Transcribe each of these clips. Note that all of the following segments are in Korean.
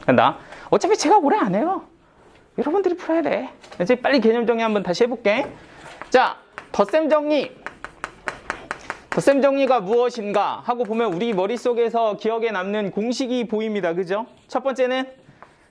간다. 어차피 제가 오래 안 해요. 여러분들이 풀어야 돼. 이제 빨리 개념 정리 한번 다시 해볼게. 자, 덧셈 정리. 덧셈 정리가 무엇인가 하고 보면 우리 머릿속에서 기억에 남는 공식이 보입니다. 그죠? 첫 번째는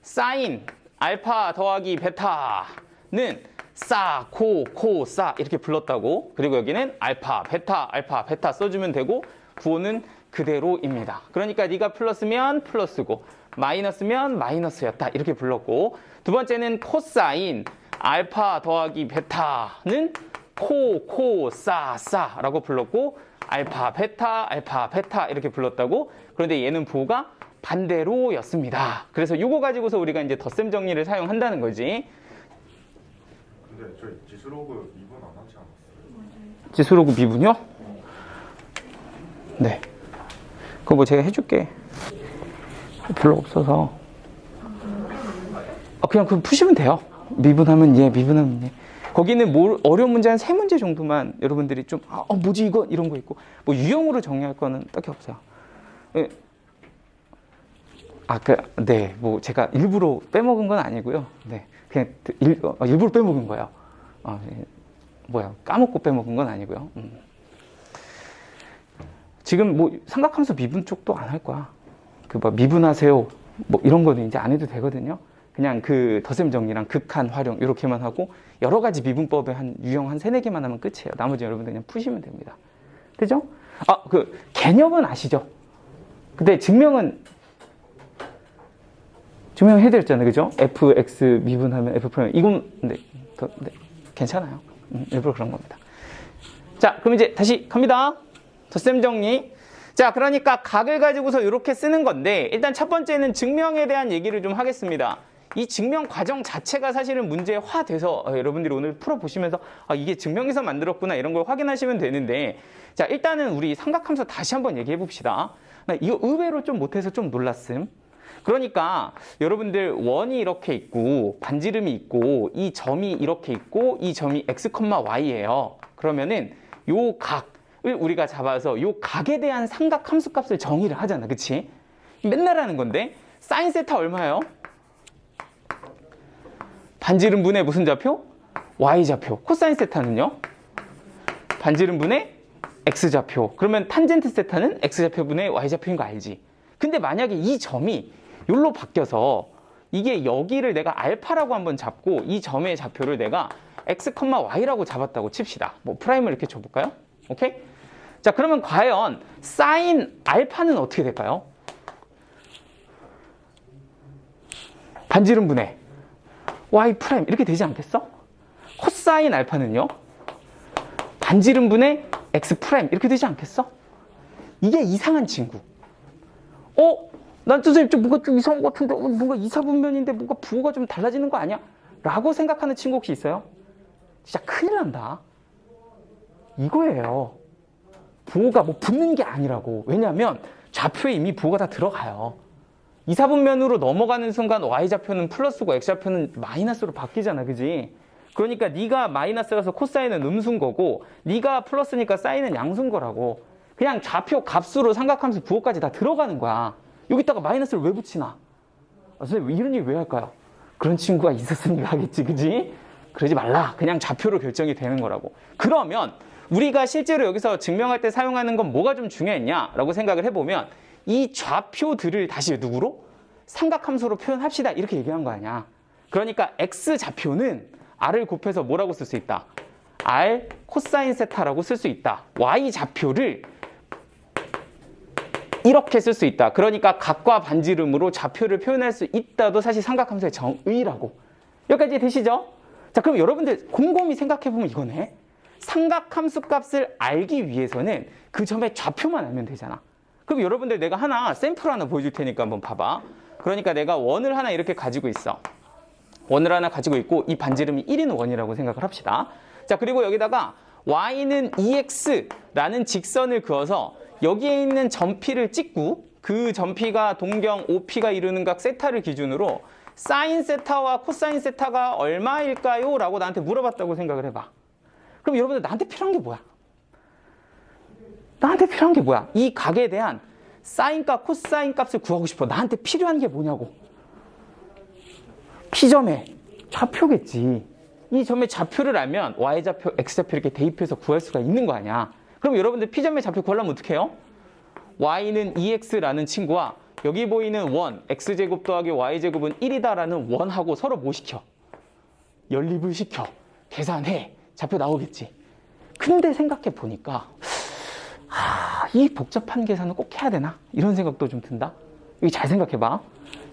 사인 알파 더하기 베타는 싸, 코, 싸 이렇게 불렀다고. 그리고 여기는 알파, 베타 써주면 되고 부호는 그대로입니다. 그러니까 네가 플러스면 플러스고 마이너스면 마이너스였다 이렇게 불렀고, 두 번째는 코사인 알파 더하기 베타는 코, 싸 라고 불렀고 알파, 베타 이렇게 불렀다고. 그런데 얘는 부호가 반대로였습니다. 그래서 요거 가지고서 우리가 이제 덧셈 정리를 사용한다는 거지. 근데 저희 지수로그 미분 안 하지 않았어요? 지수로그 미분요? 네. 그거 뭐 제가 해줄게. 별로 없어서. 그냥 그거 푸시면 돼요. 미분하면 예, 미분하면 예. 거기는 뭐 어려운 문제 한 3문제 정도만 여러분들이 좀 뭐지 이거 이런 거 있고, 뭐 유형으로 정리할 거는 딱히 없어요. 예. 네, 뭐 제가 일부러 빼먹은 건 아니고요. 네, 그냥 일부러 빼먹은 거예요. 까먹고 빼먹은 건 아니고요. 지금 뭐 삼각함수 미분 쪽도 안 할 거야. 그 뭐 미분하세요, 뭐 이런 거는 이제 안 해도 되거든요. 그냥 그 덧셈 정리랑 극한, 활용 이렇게만 하고 여러 가지 미분법의 한 유형 한 3-4개만 하면 끝이에요. 나머지 여러분들 그냥 푸시면 됩니다. 되죠? 그 개념은 아시죠? 근데 증명은 증명해드렸잖아요. 그죠? fx 미분하면 f 프라임. 이건 네, 괜찮아요. 일부러 그런 겁니다. 자, 그럼 이제 다시 갑니다. 덧셈 정리. 자, 그러니까 각을 가지고서 이렇게 쓰는 건데, 일단 첫 번째는 증명에 대한 얘기를 좀 하겠습니다. 이 증명 과정 자체가 사실은 문제화돼서 여러분들이 오늘 풀어보시면서 이게 증명에서 만들었구나 이런 걸 확인하시면 되는데, 자, 일단은 우리 삼각함수 다시 한번 얘기해 봅시다. 이거 의외로 좀 못해서 좀 놀랐음. 그러니까 여러분들 원이 이렇게 있고 반지름이 있고 이 점이 이렇게 있고 이 점이 x, y예요. 그러면은 요 각을 우리가 잡아서 요 각에 대한 삼각함수 값을 정의를 하잖아. 그치? 맨날 하는 건데 사인 세타 얼마예요? 반지름분의 무슨 좌표? y좌표. 코사인 세타는요? 반지름분의 x좌표. 그러면 탄젠트 세타는 x좌표분의 y좌표인 거 알지? 근데 만약에 이 점이 여기로 바뀌어서 이게 여기를 내가 알파라고 한번 잡고 이 점의 좌표를 내가 x, y라고 잡았다고 칩시다. 뭐 프라임을 이렇게 줘볼까요? 오케이? 자, 그러면 과연 사인 알파는 어떻게 될까요? 반지름분의 y 프라임 이렇게 되지 않겠어? 코사인 알파는요? 반지름분의 x 프라임 이렇게 되지 않겠어? 이게 이상한 친구. 난 선생님 좀 뭔가 좀 이상한 것 같은데 뭔가 이사분면인데 뭔가 부호가 좀 달라지는 거 아니야? 라고 생각하는 친구 혹시 있어요? 진짜 큰일 난다. 이거예요. 부호가 뭐 붙는 게 아니라고. 왜냐하면 좌표에 이미 부호가 다 들어가요. 이사분면으로 넘어가는 순간 y좌표는 플러스고 x좌표는 마이너스로 바뀌잖아. 그지? 그러니까 네가 마이너스라서 코사인은 음수인 거고 네가 플러스니까 사인은 양수인 거라고. 그냥 좌표 값으로 삼각함수 부호까지 다 들어가는 거야. 여기다가 마이너스를 왜 붙이나? 선생님 이런 얘기 왜 할까요? 그런 친구가 있었으니까 하겠지. 그지? 그러지 말라. 그냥 좌표로 결정이 되는 거라고. 그러면 우리가 실제로 여기서 증명할 때 사용하는 건 뭐가 좀 중요했냐라고 생각을 해보면 이 좌표들을 다시 누구로? 삼각함수로 표현합시다. 이렇게 얘기한 거 아니야. 그러니까 x좌표는 r을 곱해서 뭐라고 쓸 수 있다? r 코사인 세타라고 쓸 수 있다. y좌표를 이렇게 쓸 수 있다. 그러니까 각과 반지름으로 좌표를 표현할 수 있다도 사실 삼각함수의 정의라고. 여기까지 되시죠? 자, 그럼 여러분들 곰곰이 생각해보면 이거네. 삼각함수 값을 알기 위해서는 그 점의 좌표만 알면 되잖아. 그럼 여러분들 내가 하나 샘플 하나 보여줄 테니까 한번 봐봐. 그러니까 내가 원을 하나 이렇게 가지고 있어. 원을 하나 가지고 있고 이 반지름이 1인 원이라고 생각을 합시다. 자, 그리고 여기다가 y는 2x라는 직선을 그어서 여기에 있는 점피를 찍고 그 점피가 동경 OP가 이루는 각 세타를 기준으로 사인 세타와 코사인 세타가 얼마일까요? 라고 나한테 물어봤다고 생각을 해봐. 그럼 여러분들 나한테 필요한 게 뭐야? 나한테 필요한 게 뭐야? 이 각에 대한 사인 값, 코사인 값을 구하고 싶어. 나한테 필요한 게 뭐냐고. P점의 좌표겠지. 이 점의 좌표를 알면 Y좌표, X좌표 이렇게 대입해서 구할 수가 있는 거 아니야. 그럼 여러분들 P점의 좌표 구하려면 어떻게 해요? Y는 2X라는 친구와 여기 보이는 원, X제곱 더하기 Y제곱은 1이다라는 원하고 서로 뭐 시켜? 연립을 시켜. 계산해. 좌표 나오겠지. 근데 생각해 보니까 이 복잡한 계산을 꼭 해야 되나? 이런 생각도 좀 든다. 여기 잘 생각해 봐.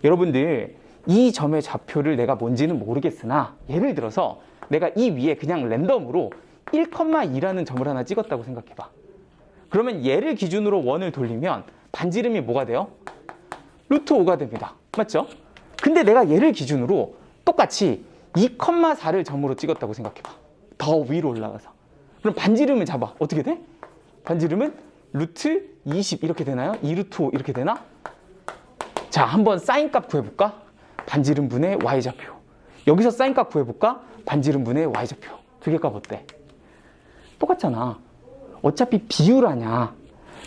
여러분들 이 점의 좌표를 내가 뭔지는 모르겠으나 예를 들어서 내가 이 위에 그냥 랜덤으로 1,2라는 점을 하나 찍었다고 생각해 봐. 그러면 얘를 기준으로 원을 돌리면 반지름이 뭐가 돼요? 루트 5가 됩니다. 맞죠? 근데 내가 얘를 기준으로 똑같이 2,4를 점으로 찍었다고 생각해 봐. 더 위로 올라가서. 그럼 반지름을 잡아. 어떻게 돼? 반지름은 루트 20 이렇게 되나요? 2루트 5 이렇게 되나? 자, 한번 사인값 구해볼까? 반지름 분의 Y좌표. 여기서 사인값 구해볼까? 반지름 분의 Y좌표. 두 개 값 어때? 똑같잖아. 어차피 비율 아냐.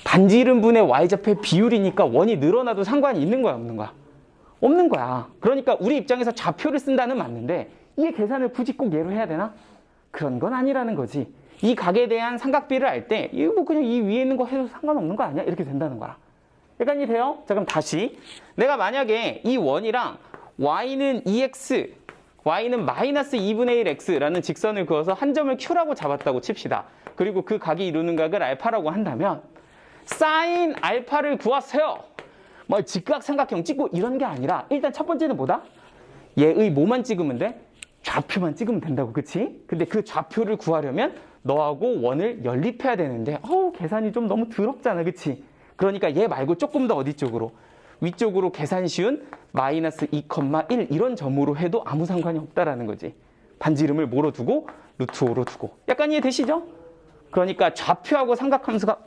반지름 분의 Y좌표의 비율이니까 원이 늘어나도 상관이 있는 거야, 없는 거야? 없는 거야. 그러니까 우리 입장에서 좌표를 쓴다는 맞는데 이게 계산을 굳이 꼭 얘로 해야 되나? 그런 건 아니라는 거지. 이 각에 대한 삼각비를 알 때 이거 뭐 그냥 이 위에 있는 거 해도 상관없는 거 아니야? 이렇게 된다는 거야. 약간 돼요? 자, 그럼 다시 내가 만약에 이 원이랑 y는 2x, y는 마이너스 2분의 1x라는 직선을 그어서 한 점을 q라고 잡았다고 칩시다. 그리고 그 각이 이루는 각을 알파라고 한다면 사인 알파를 구하세요. 뭐 직각삼각형 찍고 이런 게 아니라 일단 첫 번째는 뭐다? 얘의 뭐만 찍으면 돼? 좌표만 찍으면 된다고, 그치? 근데 그 좌표를 구하려면 너하고 원을 연립해야 되는데 계산이 좀 너무 더럽잖아, 그치? 그러니까 얘 말고 조금 더 어디 쪽으로? 위쪽으로 계산 쉬운 마이너스 2,1 이런 점으로 해도 아무 상관이 없다라는 거지. 반지름을 뭐로 두고? 루트 5로 두고. 약간 이해되시죠? 그러니까 좌표하고 삼각함수가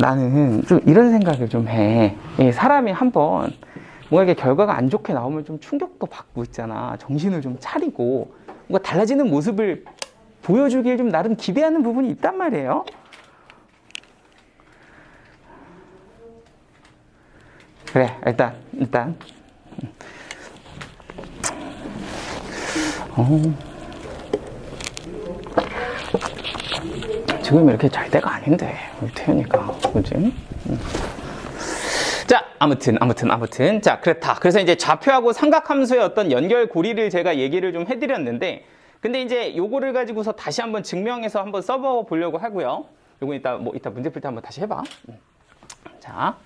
나는 좀 이런 생각을 좀 해. 사람이 한번 뭔가 이게 결과가 안 좋게 나오면 좀 충격도 받고 있잖아. 정신을 좀 차리고 뭔가 달라지는 모습을 보여주길 좀 나름 기대하는 부분이 있단 말이에요. 그래, 일단 지금 이렇게 잘 때가 아닌데 우리 태연이가, 그지? 자, 아무튼. 자, 그렇다. 그래서 이제 좌표하고 삼각함수의 어떤 연결고리를 제가 얘기를 좀 해드렸는데, 근데 이제 요거를 가지고서 다시 한번 증명해서 한번 써봐 보려고 하고요. 요거 이따 문제 풀 때 한번 다시 해봐. 자,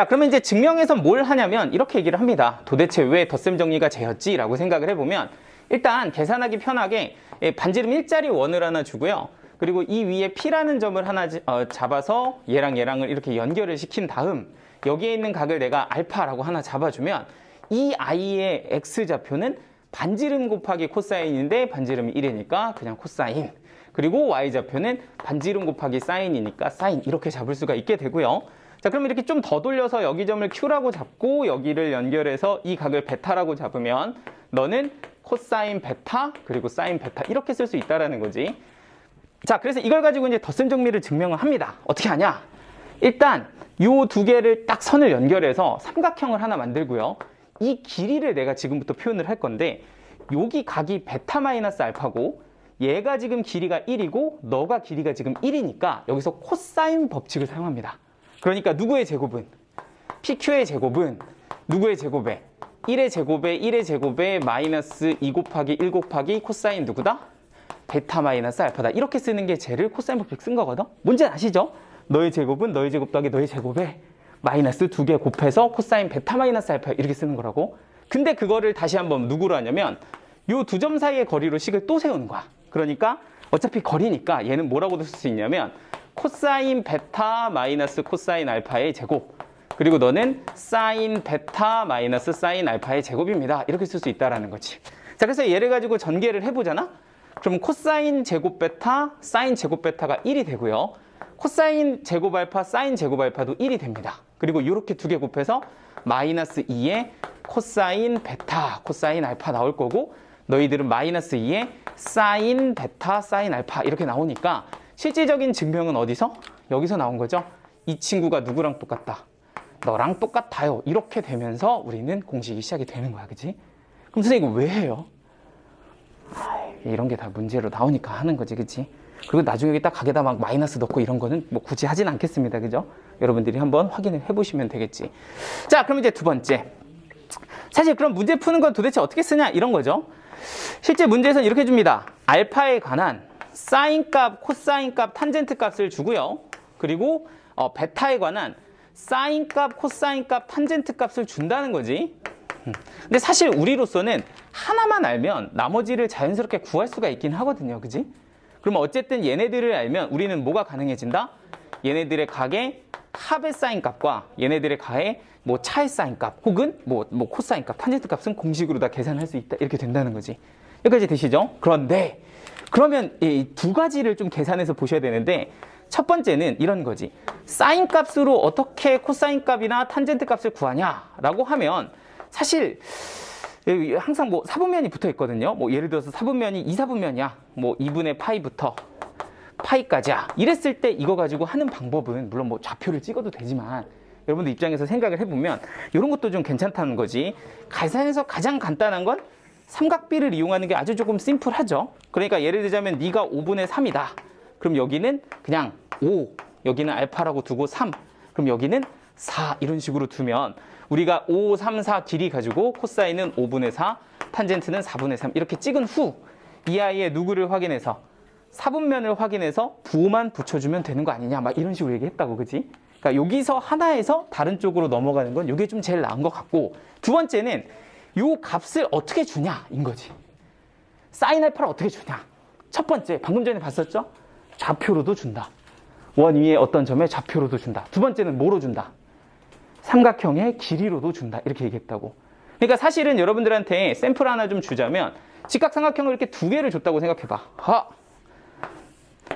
그러면 이제 증명해서 뭘 하냐면 이렇게 얘기를 합니다. 도대체 왜 덧셈 정리가 쟤였지? 라고 생각을 해보면 일단 계산하기 편하게 반지름 일자리 원을 하나 주고요. 그리고 이 위에 P라는 점을 하나 잡아서 얘랑 얘랑을 이렇게 연결을 시킨 다음 여기에 있는 각을 내가 알파라고 하나 잡아주면 이 I의 X좌표는 반지름 곱하기 코사인인데 반지름이 1이니까 그냥 코사인. 그리고 Y좌표는 반지름 곱하기 사인이니까 사인. 이렇게 잡을 수가 있게 되고요. 자, 그럼 이렇게 좀 더 돌려서 여기 점을 Q라고 잡고 여기를 연결해서 이 각을 베타라고 잡으면 너는 코사인 베타 그리고 사인 베타 이렇게 쓸 수 있다라는 거지. 자, 그래서 이걸 가지고 이제 덧셈 정리를 증명을 합니다. 어떻게 하냐? 일단 요 두 개를 딱 선을 연결해서 삼각형을 하나 만들고요. 이 길이를 내가 지금부터 표현을 할 건데 여기 각이 베타 마이너스 알파고 얘가 지금 길이가 1이고 너가 길이가 지금 1이니까 여기서 코사인 법칙을 사용합니다. 그러니까 누구의 제곱은? PQ의 제곱은 누구의 제곱에? 1의 제곱에 1의 제곱에 마이너스 2 곱하기 1 곱하기 코사인 누구다? 베타 마이너스 알파다. 이렇게 쓰는 게 쟤를 코사인 법칙 쓴 거거든? 뭔지 아시죠? 너의 제곱은 너의 제곱 더하기 너의 제곱에 마이너스 2개 곱해서 코사인 베타 마이너스 알파 이렇게 쓰는 거라고. 근데 그거를 다시 한번 누구로 하냐면 요 두 점 사이의 거리로 식을 또 세우는 거야. 그러니까 어차피 거리니까 얘는 뭐라고도 쓸 수 있냐면 코사인 베타 마이너스 코사인 알파의 제곱 그리고 너는 사인 베타 마이너스 사인 알파의 제곱입니다. 이렇게 쓸 수 있다라는 거지. 자, 그래서 얘를 가지고 전개를 해보잖아. 그럼 코사인 제곱 베타, 사인 제곱 베타가 1이 되고요. 코사인 제곱 알파, 사인 제곱 알파도 1이 됩니다. 그리고 이렇게 두 개 곱해서 마이너스 2의 코사인 베타, 코사인 알파 나올 거고 너희들은 마이너스 2의 사인 베타, 사인 알파 이렇게 나오니까 실질적인 증명은 어디서? 여기서 나온 거죠. 이 친구가 누구랑 똑같다? 너랑 똑같아요. 이렇게 되면서 우리는 공식이 시작이 되는 거야. 그치? 그럼 선생님 이거 왜 해요? 이런 게 다 문제로 나오니까 하는 거지. 그치? 그리고 나중에 여기 딱 가게다 막 마이너스 넣고 이런 거는 뭐 굳이 하진 않겠습니다. 그죠? 여러분들이 한번 확인을 해보시면 되겠지. 자, 그럼 이제 두 번째. 사실 그럼 문제 푸는 건 도대체 어떻게 쓰냐? 이런 거죠. 실제 문제에서는 이렇게 줍니다. 알파에 관한 사인 값, 코사인 값, 탄젠트 값을 주고요. 그리고 베타에 관한 사인 값, 코사인 값, 탄젠트 값을 준다는 거지. 근데 사실 우리로서는 하나만 알면 나머지를 자연스럽게 구할 수가 있긴 하거든요. 그지? 그러면 어쨌든 얘네들을 알면 우리는 뭐가 가능해진다? 얘네들의 각의 합의 사인 값과 얘네들의 가의 뭐 차의 사인 값 혹은 뭐 코사인 값, 탄젠트 값은 공식으로 다 계산할 수 있다. 이렇게 된다는 거지. 여기까지 되시죠? 그런데 그러면 이 두 가지를 좀 계산해서 보셔야 되는데 첫 번째는 이런 거지. 사인 값으로 어떻게 코사인 값이나 탄젠트 값을 구하냐라고 하면 사실 항상 뭐 사분면이 붙어 있거든요. 뭐 예를 들어서 사분면이 2사분면이야. 뭐 2분의 파이부터 파이까지야. 이랬을 때 이거 가지고 하는 방법은 물론 뭐 좌표를 찍어도 되지만 여러분들 입장에서 생각을 해보면 이런 것도 좀 괜찮다는 거지. 계산에서 가장 간단한 건 삼각비를 이용하는 게 아주 조금 심플하죠. 그러니까 예를 들자면 네가 5분의 3이다. 그럼 여기는 그냥 5, 여기는 알파라고 두고 3, 그럼 여기는 4 이런 식으로 두면 우리가 5, 3, 4 길이 가지고 코사인은 5분의 4, 탄젠트는 4분의 3 이렇게 찍은 후 이 아이의 누구를 확인해서 사분면을 확인해서 부호만 붙여주면 되는 거 아니냐 막 이런 식으로 얘기했다고. 그지? 그러니까 여기서 하나에서 다른 쪽으로 넘어가는 건 이게 좀 제일 나은 것 같고, 두 번째는 요 값을 어떻게 주냐인 거지. 사인 알파를 어떻게 주냐. 첫 번째 방금 전에 봤었죠? 좌표로도 준다. 원 위에 어떤 점에 좌표로도 준다. 두 번째는 뭐로 준다? 삼각형의 길이로도 준다. 이렇게 얘기했다고. 그러니까 사실은 여러분들한테 샘플 하나 좀 주자면 직각삼각형을 이렇게 두 개를 줬다고 생각해봐.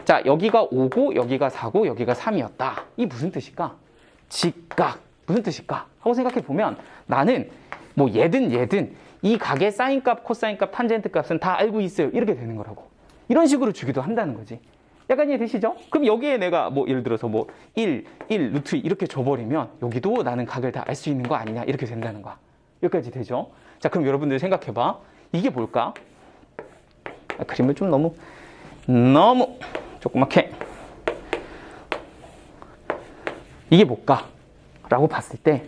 자, 여기가 5고 여기가 4고 여기가 3이었다. 이 무슨 뜻일까? 직각. 무슨 뜻일까? 하고 생각해보면 나는 뭐 얘든 이 각의 사인값, 코사인값, 탄젠트 값은 다 알고 있어요. 이렇게 되는 거라고. 이런 식으로 주기도 한다는 거지. 약간 이해되시죠? 그럼 여기에 내가 뭐 예를 들어서 뭐 1, 루트 이렇게 줘버리면 여기도 나는 각을 다 알 수 있는 거 아니냐 이렇게 된다는 거야. 여기까지 되죠? 자, 그럼 여러분들 생각해봐. 이게 뭘까? 그림을 좀 너무 조그맣게. 이게 뭘까? 라고 봤을 때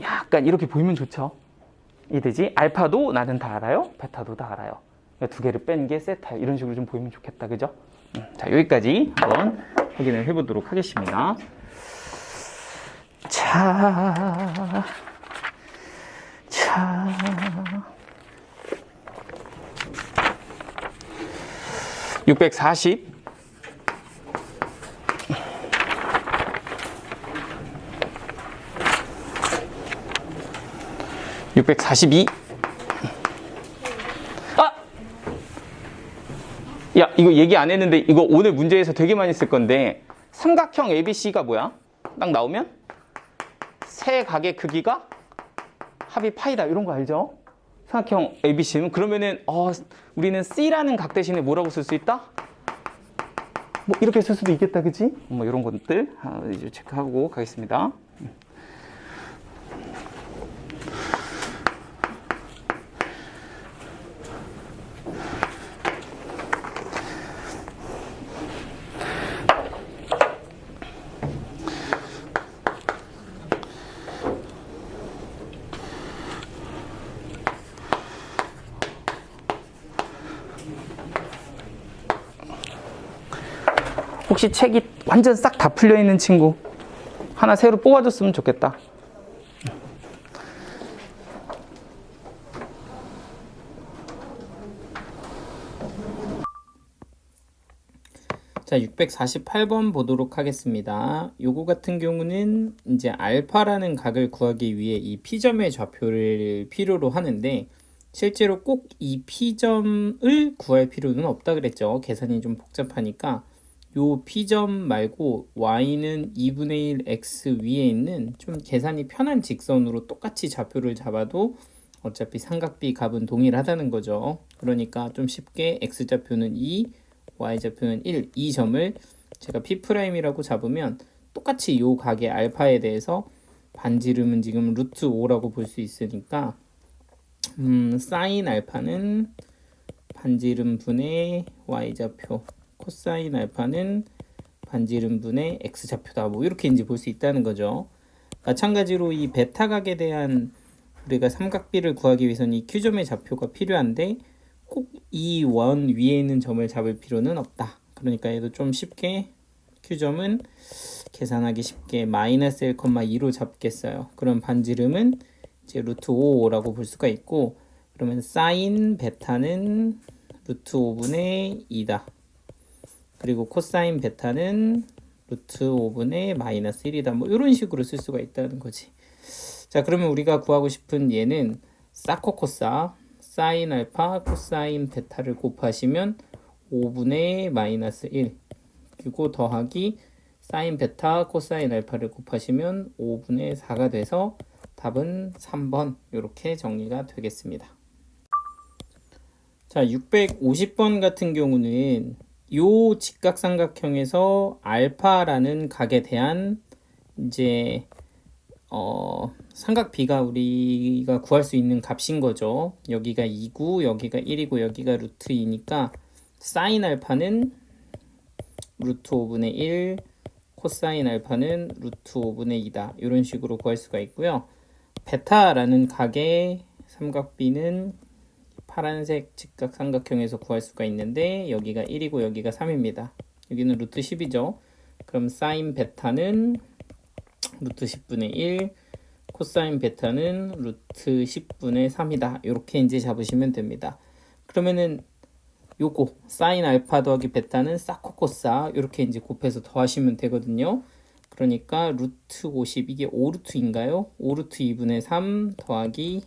약간 이렇게 보이면 좋죠? 이되지? 알파도 나는 다 알아요. 베타도 다 알아요. 두 개를 뺀 게 세타예요. 이런 식으로 좀 보이면 좋겠다. 그죠? 자, 여기까지 한번 확인을 해보도록 하겠습니다. 자. 640. 642. 야, 이거 얘기 안 했는데 이거 오늘 문제에서 되게 많이 쓸 건데 삼각형 ABC가 뭐야? 딱 나오면 세 각의 크기가 합이 파이다. 이런 거 알죠? 삼각형 ABC는 그러면은 우리는 C라는 각 대신에 뭐라고 쓸 수 있다? 뭐 이렇게 쓸 수도 있겠다. 그치? 뭐 이런 것들 이제 체크하고 가겠습니다. 혹시 책이 완전 싹 다 풀려있는 친구 하나 새로 뽑아줬으면 좋겠다. 자, 648번 보도록 하겠습니다. 요거 같은 경우는 이제 알파라는 각을 구하기 위해 이 P점의 좌표를 필요로 하는데 실제로 꼭 이 P점을 구할 필요는 없다 그랬죠. 계산이 좀 복잡하니까 요 P점 말고 Y는 2분의 1 X 위에 있는 좀 계산이 편한 직선으로 똑같이 좌표를 잡아도 어차피 삼각비 값은 동일하다는 거죠. 그러니까 좀 쉽게 x좌표는 2, y좌표는 1, 이 점을 제가 P'이라고 잡으면 똑같이 요 각의 알파에 대해서 반지름은 지금 루트 5라고 볼 수 있으니까 사인 알파는 반지름 분의 y좌표, 코사인 알파는 반지름 분의 x좌표다. 뭐 이렇게 이제 볼 수 있다는 거죠. 마찬가지로 이 베타 각에 대한 우리가 삼각비를 구하기 위해서는 이 Q점의 좌표가 필요한데 꼭 이 원 위에 있는 점을 잡을 필요는 없다. 그러니까 얘도 좀 쉽게 Q점은 계산하기 쉽게 마이너스 1,2로 잡겠어요. 그럼 반지름은 이제 루트 5라고 볼 수가 있고, 그러면 사인 베타는 루트 5분의 2다. 그리고 코사인 베타는 루트 5분의 마이너스 1이다. 뭐 이런 식으로 쓸 수가 있다는 거지. 자, 그러면 우리가 구하고 싶은 얘는 사코코사 사인 알파 코사인 베타를 곱하시면 5분의 마이너스 1 그리고 더하기 사인 베타 코사인 알파를 곱하시면 5분의 4가 돼서 답은 3번 이렇게 정리가 되겠습니다. 자, 650번 같은 경우는 요 직각삼각형에서 알파라는 각에 대한 이제 삼각비가 우리가 구할 수 있는 값인 거죠. 여기가 2고 여기가 1이고 여기가 루트 2니까 사인 알파는 루트 5분의 1, 코사인 알파는 루트 5분의 2다. 이런 식으로 구할 수가 있고요. 베타라는 각의 삼각비는 파란색 직각삼각형에서 구할 수가 있는데 여기가 1이고 여기가 3입니다. 여기는 루트 10이죠. 그럼 사인 베타는 루트 10분의 1, 코사인 베타는 루트 10분의 3이다. 이렇게 이제 잡으시면 됩니다. 그러면은 요거 사인 알파 더하기 베타는 사코코사 이렇게 이제 곱해서 더하시면 되거든요. 그러니까 루트 50 이게 5루트인가요? 5루트 2분의 3 더하기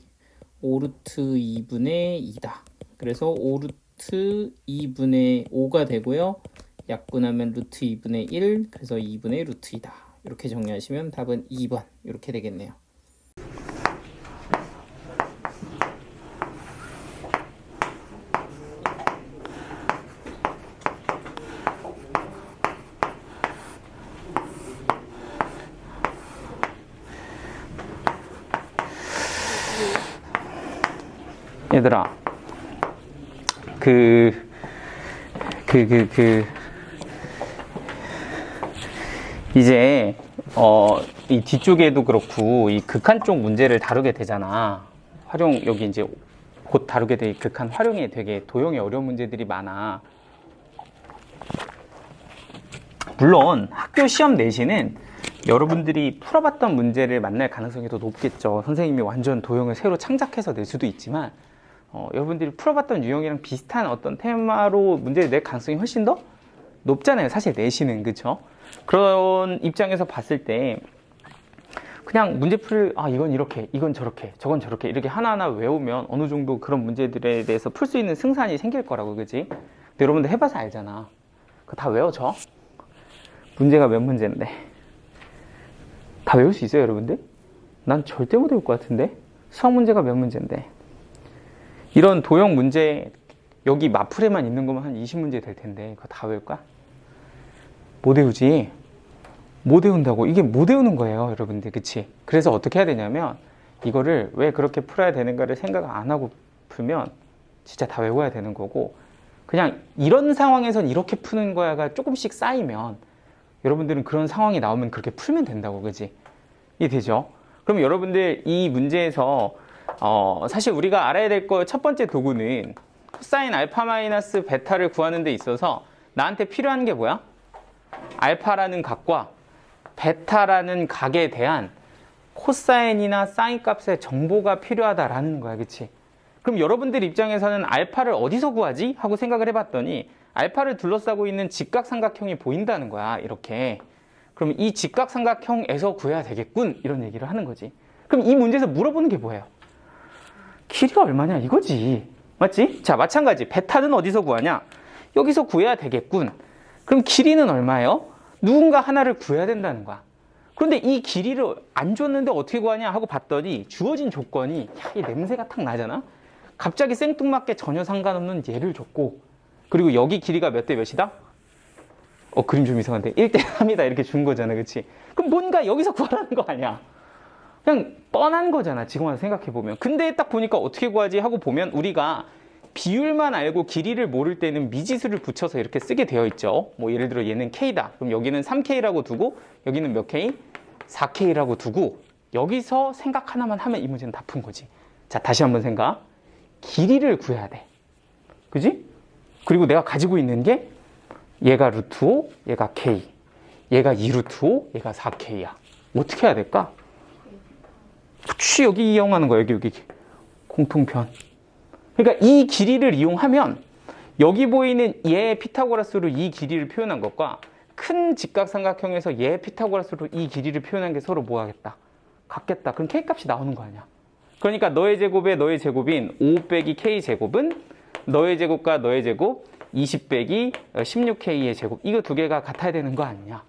5루트 2분의 2다. 그래서 5루트 2분의 5가 되고요. 약분하면 루트 2분의 1 그래서 2분의 루트 2다. 이렇게 정리하시면 답은 2번 이렇게 되겠네요. 얘들아, 이제, 이 뒤쪽에도 그렇고, 이 극한 쪽 문제를 다루게 되잖아. 여기 이제 곧 다루게 될 극한 활용이 되게 도형이 어려운 문제들이 많아. 물론, 학교 시험 내신은 여러분들이 풀어봤던 문제를 만날 가능성이 더 높겠죠. 선생님이 완전 도형을 새로 창작해서 낼 수도 있지만, 여러분들이 풀어봤던 유형이랑 비슷한 어떤 테마로 문제를 낼 가능성이 훨씬 더 높잖아요. 사실 내신은. 그쵸? 그런 입장에서 봤을 때 그냥 이건 이렇게, 이건 저렇게, 저건 저렇게 이렇게 하나하나 외우면 어느 정도 그런 문제들에 대해서 풀 수 있는 승산이 생길 거라고. 그치? 근데 여러분들 해봐서 알잖아. 그거 다 외워져. 문제가 몇 문제인데 다 외울 수 있어요, 여러분들? 난 절대 못 외울 것 같은데. 수학 문제가 몇 문제인데. 이런 도형 문제 여기 마플에만 있는 거면 한 20문제 될 텐데 그거 다 외울 거야? 못 외우지. 못 외운다고. 이게 못 외우는 거예요, 여러분들. 그치? 그래서 어떻게 해야 되냐면 이거를 왜 그렇게 풀어야 되는가를 생각 안 하고 풀면 진짜 다 외워야 되는 거고, 그냥 이런 상황에선 이렇게 푸는 거야가 조금씩 쌓이면 여러분들은 그런 상황이 나오면 그렇게 풀면 된다고. 그치? 이해되죠? 그럼 여러분들 이 문제에서 사실 우리가 알아야 될 거 첫 번째 도구는 코사인 알파 마이너스 베타를 구하는 데 있어서 나한테 필요한 게 뭐야? 알파라는 각과 베타라는 각에 대한 코사인이나 사인 값의 정보가 필요하다라는 거야. 그치? 그럼 여러분들 입장에서는 알파를 어디서 구하지? 하고 생각을 해봤더니 알파를 둘러싸고 있는 직각삼각형이 보인다는 거야. 이렇게. 그럼 이 직각삼각형에서 구해야 되겠군. 이런 얘기를 하는 거지. 그럼 이 문제에서 물어보는 게 뭐예요? 길이가 얼마냐 이거지. 맞지? 자, 마찬가지. 베타는 어디서 구하냐? 여기서 구해야 되겠군. 그럼 길이는 얼마예요? 누군가 하나를 구해야 된다는 거야. 그런데 이 길이를 안 줬는데 어떻게 구하냐 하고 봤더니 주어진 조건이 이 냄새가 탁 나잖아. 갑자기 생뚱맞게 전혀 상관없는 얘를 줬고, 그리고 여기 길이가 몇 대 몇이다? 그림 좀 이상한데 1대 3이다 이렇게 준 거잖아. 그치? 그럼 뭔가 여기서 구하라는 거 아니야. 그냥 뻔한 거잖아. 지금 와서 생각해보면. 근데 딱 보니까 어떻게 구하지 하고 보면 우리가 비율만 알고 길이를 모를 때는 미지수를 붙여서 이렇게 쓰게 되어 있죠. 뭐 예를 들어 얘는 K다. 그럼 여기는 3K라고 두고 여기는 몇 K? 4K라고 두고 여기서 생각 하나만 하면 이 문제는 다 푼 거지. 자, 다시 한번 생각. 길이를 구해야 돼. 그지? 그리고 내가 가지고 있는 게 얘가 루트 5, 얘가 K. 얘가 2루트 5, 얘가 4K야. 어떻게 해야 될까? 혹시 여기 이용하는 거야. 여기 공통편. 그러니까 이 길이를 이용하면 여기 보이는 얘 피타고라스로 이 길이를 표현한 것과 큰 직각삼각형에서 얘 피타고라스로 이 길이를 표현한 게 서로 뭐 하겠다? 같겠다. 그럼 K값이 나오는 거 아니야. 그러니까 너의 제곱에 너의 제곱인 5 빼기 K 제곱은 너의 제곱과 너의 제곱 20 빼기 16K의 제곱. 이거 두 개가 같아야 되는 거 아니냐.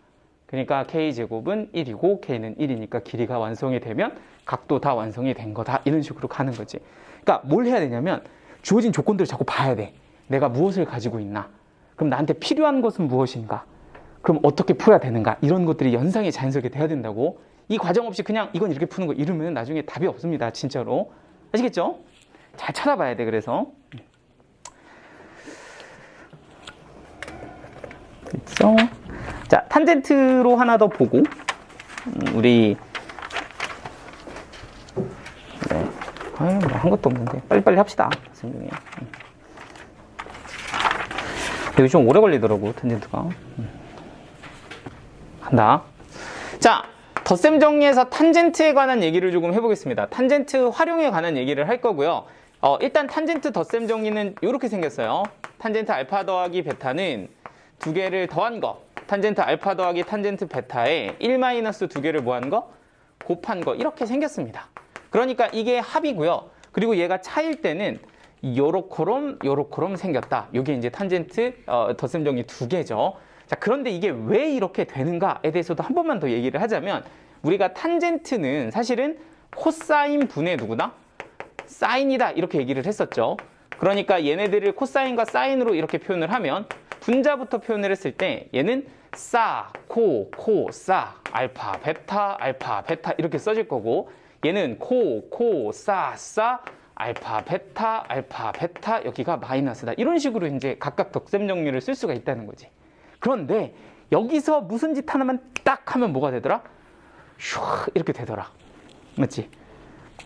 그러니까 K 제곱은 1이고 K는 1이니까 길이가 완성이 되면 각도 다 완성이 된 거다. 이런 식으로 가는 거지. 그러니까 뭘 해야 되냐면 주어진 조건들을 자꾸 봐야 돼. 내가 무엇을 가지고 있나? 그럼 나한테 필요한 것은 무엇인가? 그럼 어떻게 풀어야 되는가? 이런 것들이 연상이 자연스럽게 돼야 된다고. 이 과정 없이 그냥 이건 이렇게 푸는 거 이러면 나중에 답이 없습니다. 진짜로. 아시겠죠? 잘 찾아봐야 돼. 그래서. 그렇죠? 자, 탄젠트로 하나 더 보고 우리 네. 한 것도 없는데 빨리빨리 합시다. 선생님. 여기 좀 오래 걸리더라고 탄젠트가. 간다. 자, 덧셈 정리해서 탄젠트에 관한 얘기를 조금 해보겠습니다. 탄젠트 활용에 관한 얘기를 할 거고요. 일단 탄젠트 덧셈 정리는 이렇게 생겼어요. 탄젠트 알파 더하기 베타는 두 개를 더한 거. 탄젠트 알파 더하기 탄젠트 베타에 1 마이너스 두 개를 뭐한 거? 곱한 거. 이렇게 생겼습니다. 그러니까 이게 합이고요. 그리고 얘가 차일 때는 요렇게 생겼다. 이게 이제 탄젠트 덧셈 정리 두 개죠. 자, 그런데 이게 왜 이렇게 되는가에 대해서도 한 번만 더 얘기를 하자면 우리가 탄젠트는 사실은 코사인 분의 누구다? 사인이다. 이렇게 얘기를 했었죠. 그러니까 얘네들을 코사인과 사인으로 이렇게 표현을 하면 분자부터 표현을 했을 때 얘는 사, 코, 사, 알파, 베타 이렇게 써질 거고 얘는 코, 사, 알파, 베타 여기가 마이너스다. 이런 식으로 이제 각각 덧셈 정리를 쓸 수가 있다는 거지. 그런데 여기서 무슨 짓 하나만 딱 하면 뭐가 되더라? 슉 이렇게 되더라. 맞지?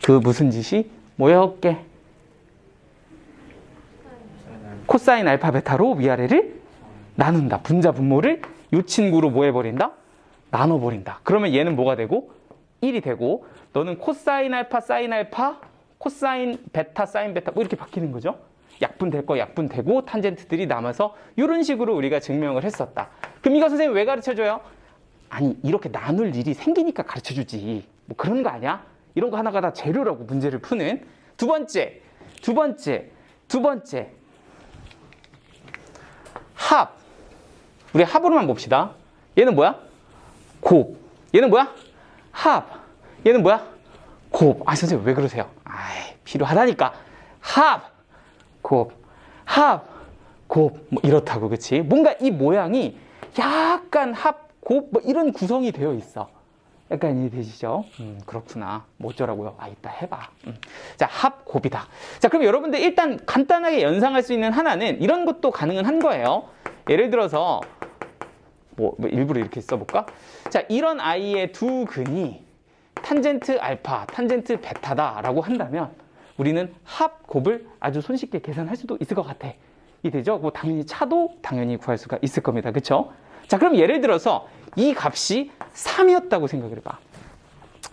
그 무슨 짓이 뭐였게? 코사인 알파 베타로 위아래를 나눈다. 분자 분모를 이 친구로 뭐 해버린다? 나눠버린다. 그러면 얘는 뭐가 되고? 1이 되고 너는 코사인 알파, 사인 알파, 코사인 베타, 사인 베타 뭐 이렇게 바뀌는 거죠. 약분될 거 약분되고 탄젠트들이 남아서 이런 식으로 우리가 증명을 했었다. 그럼 이거 선생님 왜 가르쳐줘요? 아니 이렇게 나눌 일이 생기니까 가르쳐주지. 뭐 그런 거 아니야? 이런 거 하나가 다 재료라고 문제를 푸는. 두 번째 합. 우리 합으로만 봅시다. 얘는 뭐야? 곱. 얘는 뭐야? 합. 얘는 뭐야? 곱. 아 선생님 왜 그러세요? 아이 필요하다니까. 합. 곱. 합. 곱. 뭐 이렇다고 그치? 뭔가 이 모양이 약간 합, 곱 뭐 이런 구성이 되어 있어. 약간 이해되시죠? 그렇구나. 뭐 어쩌라고요? 아 이따 해봐. 자, 합, 곱이다. 자, 그럼 여러분들 일단 간단하게 연상할 수 있는 하나는 이런 것도 가능은 한 거예요. 예를 들어서 뭐 일부러 이렇게 써볼까? 자, 이런 아이의 두 근이 탄젠트 알파, 탄젠트 베타다라고 한다면 우리는 합, 곱을 아주 손쉽게 계산할 수도 있을 것 같아. 이해되죠? 뭐 당연히 차도 당연히 구할 수가 있을 겁니다. 그렇죠? 자, 그럼 예를 들어서 이 값이 3이었다고 생각을 해봐.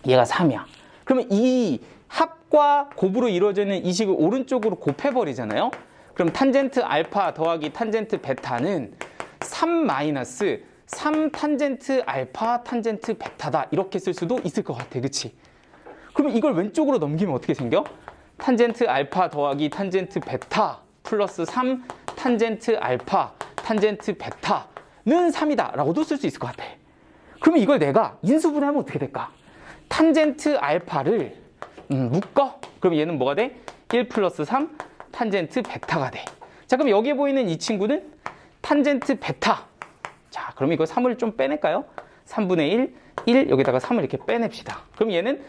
얘가 3이야. 그러면 이 합과 곱으로 이루어져 있는 이 식을 오른쪽으로 곱해버리잖아요. 그럼 탄젠트 알파 더하기 탄젠트 베타는 3 마이너스 3 탄젠트 알파 탄젠트 베타다. 이렇게 쓸 수도 있을 것 같아. 그치? 그러면 이걸 왼쪽으로 넘기면 어떻게 생겨? 탄젠트 알파 더하기 탄젠트 베타 플러스 3 탄젠트 알파 탄젠트 베타는 3이다 라고도 쓸 수 있을 것 같아. 그러면 이걸 내가 인수분해하면 어떻게 될까? 탄젠트 알파를 묶어. 그럼 얘는 뭐가 돼? 1 플러스 3 탄젠트 베타가 돼. 자, 그럼 여기에 보이는 이 친구는 탄젠트 베타. 자, 그럼 이거 3을 좀 빼낼까요? 3분의 1 여기다가 3을 이렇게 빼냅시다. 그럼 얘는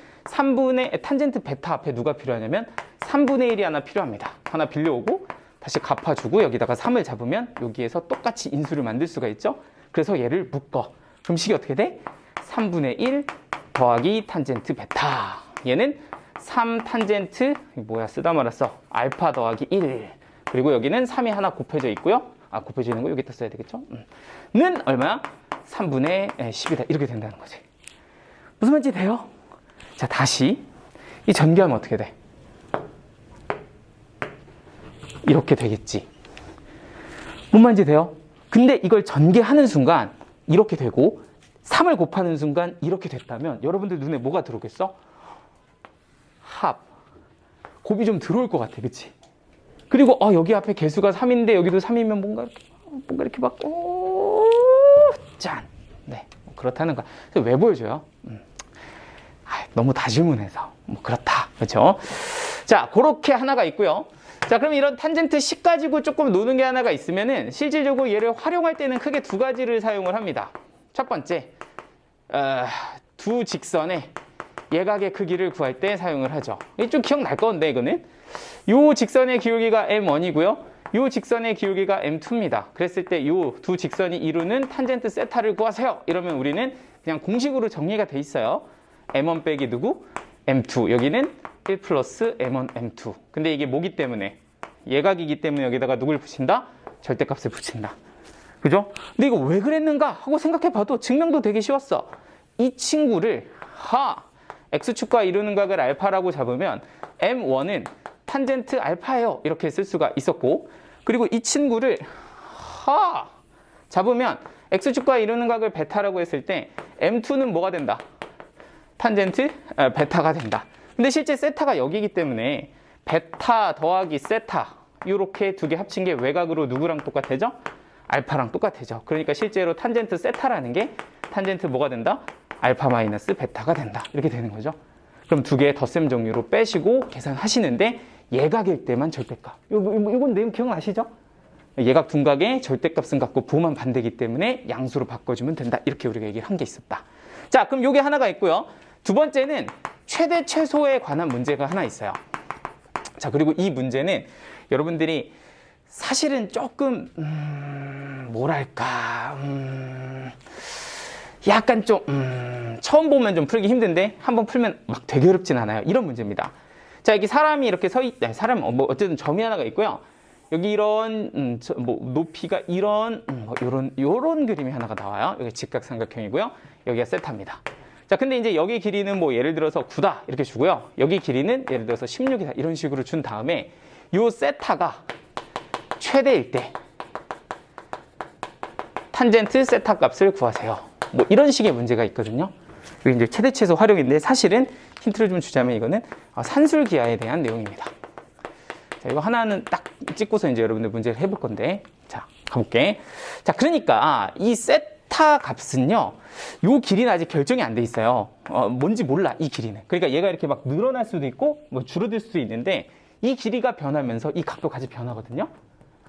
탄젠트 베타 앞에 누가 필요하냐면 3분의 1이 하나 필요합니다. 하나 빌려오고 다시 갚아주고 여기다가 3을 잡으면 여기에서 똑같이 인수를 만들 수가 있죠. 그래서 얘를 묶어. 그럼 식이 어떻게 돼? 3분의 1 더하기 탄젠트 베타. 얘는 3 탄젠트 뭐야 쓰다 말았어. 알파 더하기 1. 그리고 여기는 3이 하나 곱해져 있고요. 곱해져 있는 거 여기다 써야 되겠죠? 는 얼마야? 3분의 10이다. 이렇게 된다는 거지. 무슨 말인지 돼요? 자, 다시 이 전개하면 어떻게 돼? 이렇게 되겠지. 뭔 말인지 돼요? 근데 이걸 전개하는 순간 이렇게 되고 3을 곱하는 순간 이렇게 됐다면 여러분들 눈에 뭐가 들어오겠어? 합. 곱이 좀 들어올 것 같아. 그치? 그리고 여기 앞에 개수가 3인데 여기도 3이면 뭔가 이렇게 막 짠. 네, 그렇다는 거야. 왜 보여줘요? 너무 다 질문해서 그렇다. 그렇죠? 자, 그렇게 하나가 있고요. 자, 그럼 이런 탄젠트 식 가지고 조금 노는 게 하나가 있으면은 실질적으로 얘를 활용할 때는 크게 두 가지를 사용을 합니다. 첫 번째, 두 직선의 예각의 크기를 구할 때 사용을 하죠. 이게 좀 기억날 건데 이거는 요 직선의 기울기가 m1이고요. 요 직선의 기울기가 m2입니다. 그랬을 때 요 두 직선이 이루는 탄젠트 세타를 구하세요. 이러면 우리는 그냥 공식으로 정리가 돼 있어요. m1 빼기 누구? m2. 여기는 1 플러스 m1, m2. 근데 이게 뭐기 때문에? 예각이기 때문에 여기다가 누굴 붙인다? 절대값을 붙인다. 그죠? 근데 이거 왜 그랬는가 하고 생각해봐도 증명도 되게 쉬웠어. 이 친구를 x축과 이루는 각을 알파라고 잡으면 m1은 탄젠트 알파예요. 이렇게 쓸 수가 있었고, 그리고 이 친구를 잡으면 x축과 이루는 각을 베타라고 했을 때 m2는 뭐가 된다? 탄젠트 베타가 된다. 근데 실제 세타가 여기이기 때문에 베타 더하기 세타 이렇게 두 개 합친 게 외곽으로 누구랑 똑같아져? 알파랑 똑같아져. 그러니까 실제로 탄젠트 세타라는 게 탄젠트 뭐가 된다? 알파 마이너스 베타가 된다. 이렇게 되는 거죠. 그럼 두 개의 덧셈 정리로 빼시고 계산하시는데 예각일 때만 절대값. 이건 내용 기억나시죠? 예각 둔각의 절대값은 같고 부호만 반대이기 때문에 양수로 바꿔주면 된다. 이렇게 우리가 얘기를 한 게 있었다. 자, 그럼 요게 하나가 있고요. 두 번째는 최대 최소에 관한 문제가 하나 있어요. 자, 그리고 이 문제는 여러분들이 사실은 조금 뭐랄까 약간 좀 처음 보면 좀 풀기 힘든데 한번 풀면 막 되게 어렵진 않아요. 이런 문제입니다. 자, 여기 사람이 이렇게 서 있다. 사람 어쨌든 점이 하나가 있고요. 여기 이런 높이가 이런 요런 그림이 하나가 나와요. 여기 직각삼각형이고요. 여기가 세타입니다. 자, 근데 이제 여기 길이는 예를 들어서 9다 이렇게 주고요. 여기 길이는 예를 들어서 16이다 이런 식으로 준 다음에 요 세타가 최대일 때 탄젠트 세타 값을 구하세요. 이런 식의 문제가 있거든요. 여기 이제 최대 최소 활용인데 사실은 힌트를 좀 주자면 이거는 산술기하에 대한 내용입니다. 자, 이거 하나는 딱 찍고서 이제 여러분들 문제를 해볼 건데, 자, 가볼게. 자, 그러니까 이 세타 값은요, 요 길이는 아직 결정이 안 돼 있어요. 뭔지 몰라, 이 길이는. 그러니까 얘가 이렇게 막 늘어날 수도 있고, 줄어들 수도 있는데, 이 길이가 변하면서 이 각도 같이 변하거든요.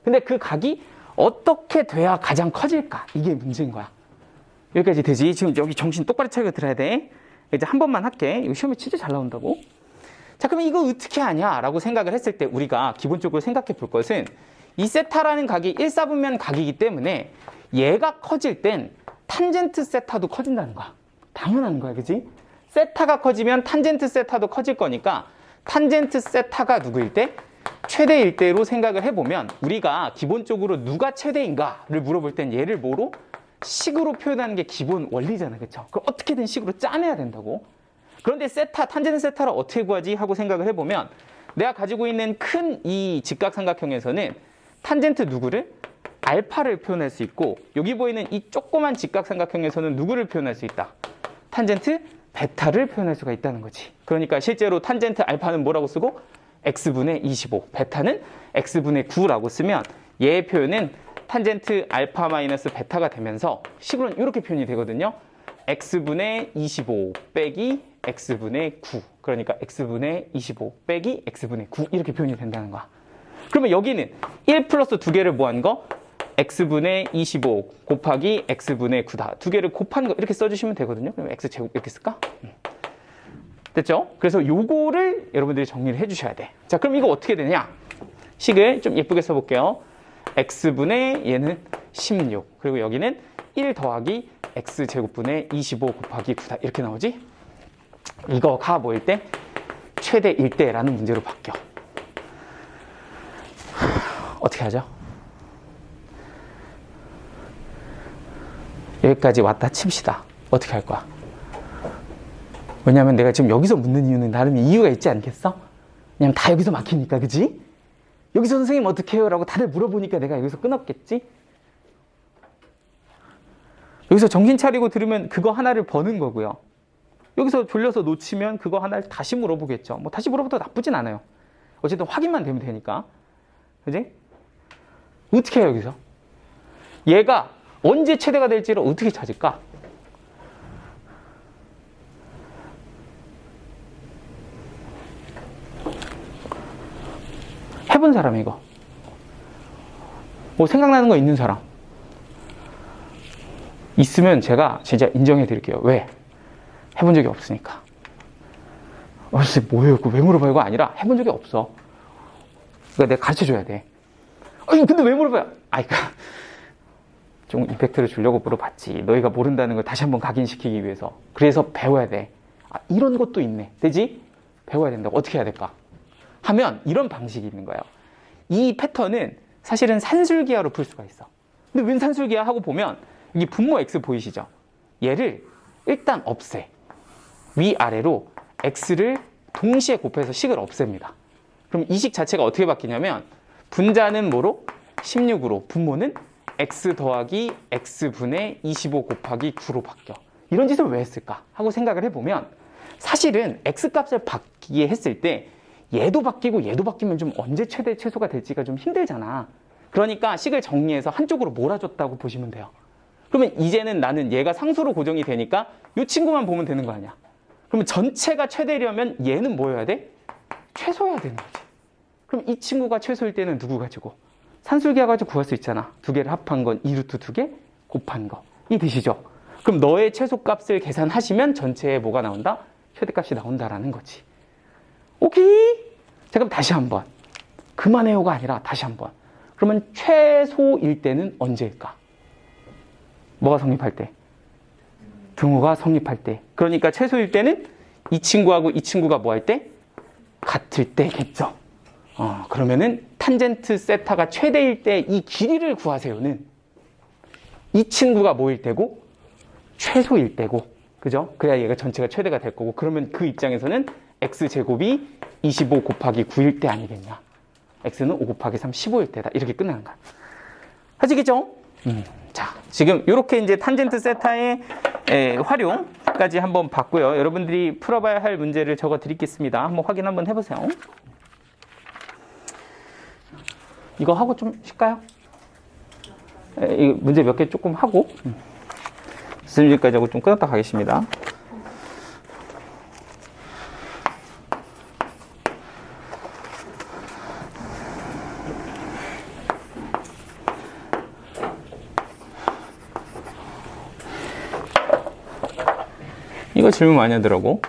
근데 그 각이 어떻게 돼야 가장 커질까? 이게 문제인 거야. 여기까지 되지? 지금 여기 정신 똑바로 차리고 들어야 돼. 이제 한 번만 할게. 이거 시험에 진짜 잘 나온다고. 자, 그러면 이거 어떻게 하냐? 라고 생각을 했을 때 우리가 기본적으로 생각해 볼 것은 이 세타라는 각이 1사분면 각이기 때문에 얘가 커질 땐 탄젠트 세타도 커진다는 거야. 당연한 거야, 그지? 세타가 커지면 탄젠트 세타도 커질 거니까 탄젠트 세타가 누구일 때? 최대일 때로 생각을 해보면 우리가 기본적으로 누가 최대인가를 물어볼 땐 얘를 뭐로? 식으로 표현하는 게 기본 원리잖아, 그쵸? 그럼 어떻게든 식으로 짜내야 된다고. 그런데 탄젠트 세타를 어떻게 구하지? 하고 생각을 해보면 내가 가지고 있는 큰 이 직각삼각형에서는 탄젠트 누구를? 알파를 표현할 수 있고 여기 보이는 이 조그만 직각삼각형에서는 누구를 표현할 수 있다? 탄젠트 베타를 표현할 수가 있다는 거지. 그러니까 실제로 탄젠트 알파는 뭐라고 쓰고? x분의 25, 베타는 x분의 9라고 쓰면 얘의 표현은 탄젠트 알파 마이너스 베타가 되면서 식으로는 이렇게 표현이 되거든요. x분의 25 빼기 x분의 9. 그러니까 x분의 25 빼기 x분의 9 이렇게 표현이 된다는 거야. 그러면 여기는 1 플러스 두 개를 뭐한 거? x분의 25 곱하기 x분의 9다. 두 개를 곱한 거 이렇게 써주시면 되거든요. 그럼 x제곱 이렇게 쓸까? 됐죠? 그래서 요거를 여러분들이 정리를 해주셔야 돼. 자, 그럼 이거 어떻게 되냐? 식을 좀 예쁘게 써볼게요. x분의 얘는 16 그리고 여기는 1 더하기 x제곱분의 25 곱하기 9다. 이렇게 나오지? 이거가 뭐일 때? 최대 1대라는 문제로 바뀌어. 어떻게 하죠? 여기까지 왔다 칩시다. 어떻게 할 거야? 왜냐면 내가 지금 여기서 묻는 이유는 나름 이유가 있지 않겠어? 왜냐면 다 여기서 막히니까, 그지? 여기서 선생님 어떻게 해요? 라고 다들 물어보니까 내가 여기서 끊었겠지? 여기서 정신 차리고 들으면 그거 하나를 버는 거고요. 여기서 졸려서 놓치면 그거 하나를 다시 물어보겠죠. 뭐 다시 물어봐도 나쁘진 않아요. 어쨌든 확인만 되면 되니까. 그지? 어떻게 해요, 여기서? 얘가 언제 최대가 될지를 어떻게 찾을까? 해본 사람 이거. 뭐 생각나는 거 있는 사람? 있으면 제가 진짜 인정해 드릴게요. 왜? 해본 적이 없으니까. 선생님 뭐예요? 그거 왜 물어봐요? 이거 아니라 해본 적이 없어. 그러니까 내가 가르쳐 줘야 돼. 아니 근데 왜 물어봐요? 아니 그러니까 좀 임팩트를 주려고 물어봤지. 너희가 모른다는 걸 다시 한번 각인시키기 위해서. 그래서 배워야 돼. 아, 이런 것도 있네. 되지? 배워야 된다고. 어떻게 해야 될까? 하면 이런 방식이 있는 거예요. 이 패턴은 사실은 산술기하로 풀 수가 있어. 근데 웬 산술기야 하고 보면 여기 분모 x 보이시죠? 얘를 일단 없애. 위아래로 x를 동시에 곱해서 식을 없앱니다. 그럼 이 식 자체가 어떻게 바뀌냐면 분자는 뭐로? 16으로 분모는 x 더하기 x분의 25 곱하기 9로 바뀌어. 이런 짓을 왜 했을까 하고 생각을 해보면 사실은 x값을 바뀌게 했을 때 얘도 바뀌고 얘도 바뀌면 좀 언제 최대 최소가 될지가 좀 힘들잖아. 그러니까 식을 정리해서 한쪽으로 몰아줬다고 보시면 돼요. 그러면 이제는 나는 얘가 상수로 고정이 되니까 이 친구만 보면 되는 거 아니야. 그러면 전체가 최대려면 얘는 뭐여야 돼? 최소여야 되는 거지. 그럼 이 친구가 최소일 때는 누구 가지고? 산술기하 가지고 구할 수 있잖아. 두 개를 합한 건 2루트 2개 곱한 거. 이해되시죠? 그럼 너의 최소값을 계산하시면 전체에 뭐가 나온다? 최대값이 나온다라는 거지. 오케이? 자, 그럼 다시 한번. 그만해요가 아니라 다시 한번. 그러면 최소일 때는 언제일까? 뭐가 성립할 때? 등호가 성립할 때. 그러니까 최소일 때는 이 친구하고 이 친구가 뭐 할 때? 같을 때겠죠. 그러면은 탄젠트 세타가 최대일 때 이 길이를 구하세요는 이 친구가 뭐일 때고? 최소일 때고. 그죠? 그래야 얘가 전체가 최대가 될 거고. 그러면 그 입장에서는 x제곱이 25 곱하기 9일 때 아니겠냐. x는 5 곱하기 3, 15일 때다. 이렇게 끝나는 거야. 아시겠죠? 자, 지금 이렇게 이제 탄젠트 세타의 활용까지 한번 봤고요. 여러분들이 풀어봐야 할 문제를 적어 드리겠습니다. 한번 확인 한번 해보세요. 이거 하고 좀 쉴까요? 이 문제 몇 개 조금 하고 여기까지 하고 좀 끊었다 가겠습니다. 이거 질문 많이 하더라고.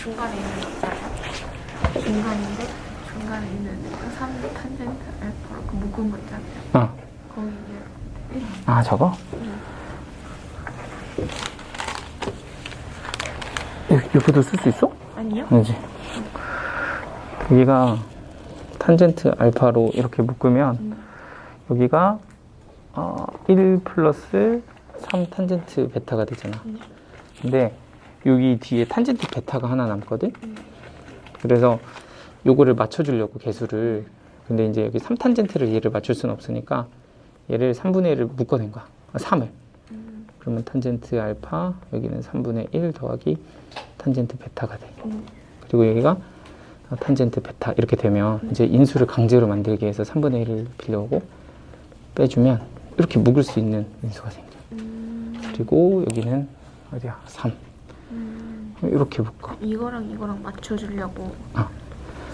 중간에 있는 거 중간인데 중간에 있는 3 탄젠트 알파로 그 묶은 거 있잖아요. 어. 거기 이제 1. 아, 저거? 이것도 쓸 수 있어? 아니요? 아니지. 여기가 탄젠트 알파로 이렇게 묶으면 여기가 1 플러스 3 탄젠트 베타가 되잖아. 근데 여기 뒤에 탄젠트 베타가 하나 남거든? 그래서 요거를 맞춰주려고 개수를. 근데 이제 여기 3 탄젠트를 얘를 맞출 수는 없으니까 얘를 3분의 1을 묶어낸 거야. 3을. 그러면 탄젠트 알파, 여기는 3분의 1 더하기 탄젠트 베타가 돼. 그리고 여기가 탄젠트 베타 이렇게 되면 이제 인수를 강제로 만들기 위해서 3분의 1을 빌려오고 빼주면 이렇게 묶을 수 있는 인수가 생겨. 그리고 여기는 어디야? 3. 이렇게 묶어. 이거랑 맞춰주려고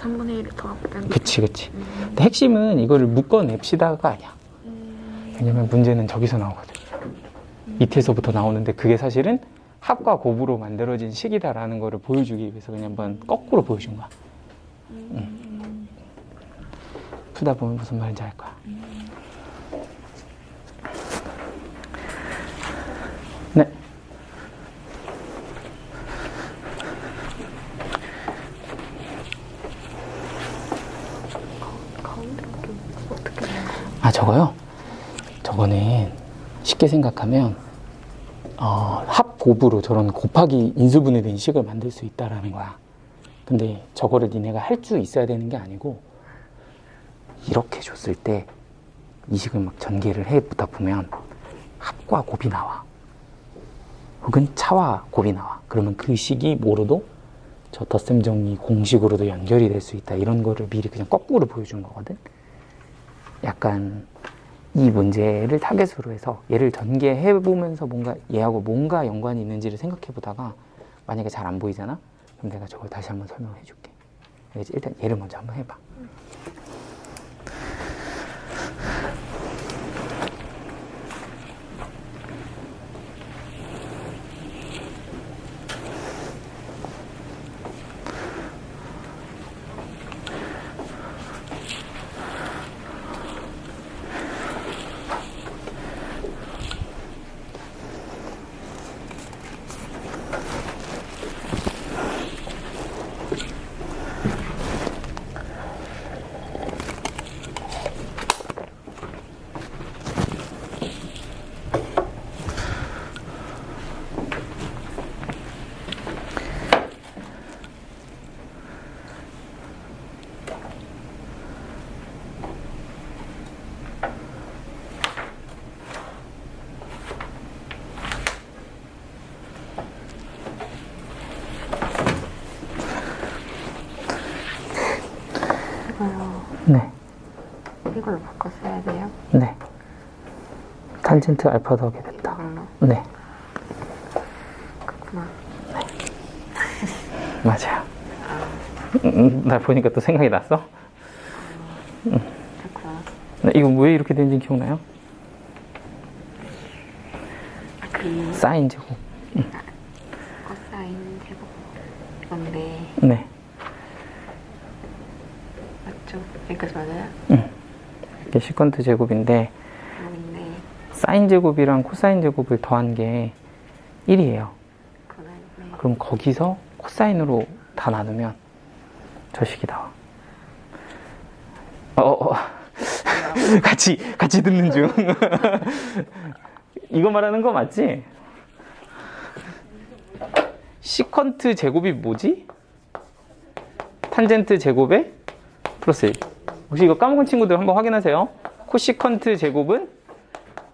3분의 1을 더하고 뺀 거. 그치. 근데 핵심은 이거를 묶어냅시다가 아니야. 왜냐면 문제는 저기서 나오거든. 밑에서부터 나오는데 그게 사실은 합과 곱으로 만들어진 식이다라는 거를 보여주기 위해서 그냥 한번 거꾸로 보여준 거야. 푸다 보면 무슨 말인지 알 거야. 네. 아, 저거요? 저거는 쉽게 생각하면 합곱으로 저런 곱하기 인수분해 된 식을 만들 수 있다라는 거야. 근데 저거를 니네가 할 줄 있어야 되는 게 아니고 이렇게 줬을 때 이 식을 막 전개를 해보다 보면 합과 곱이 나와. 혹은 차와 곱이 나와. 그러면 그 식이 뭐로도 저 덧셈 정리 공식으로도 연결이 될 수 있다. 이런 거를 미리 그냥 거꾸로 보여준 거거든. 약간 이 문제를 타겟으로 해서 얘를 전개해보면서 뭔가 얘하고 뭔가 연관이 있는지를 생각해보다가 만약에 잘 안 보이잖아? 그럼 내가 저걸 다시 한번 설명해 줄게. 알겠지? 일단 얘를 먼저 한번 해봐. 네. 이걸로 바꿔 써야 돼요? 네. 탄젠트 알파 더하게 됐다. 이걸로? 네. 그렇구나. 맞아요. 나 보니까 또 생각이 났어? 그렇구나. 네, 이거 왜 이렇게 된지 기억나요? 그 사인 제곱. 코사인 제곱 이건데 네. 맞죠? 여기까지 맞아요? 이게 시컨트 제곱인데 제곱인데 사인 제곱이랑 코사인 제곱을 더한 게 1이에요. 그거는 그럼 거기서 코사인으로 다 나누면 저 식이 나와. 같이 듣는 중. 이거 말하는 거 맞지? 시컨트 제곱이 뭐지? 탄젠트 제곱에 플러스 1. 혹시 이거 까먹은 친구들 한번 확인하세요. 코시컨트 제곱은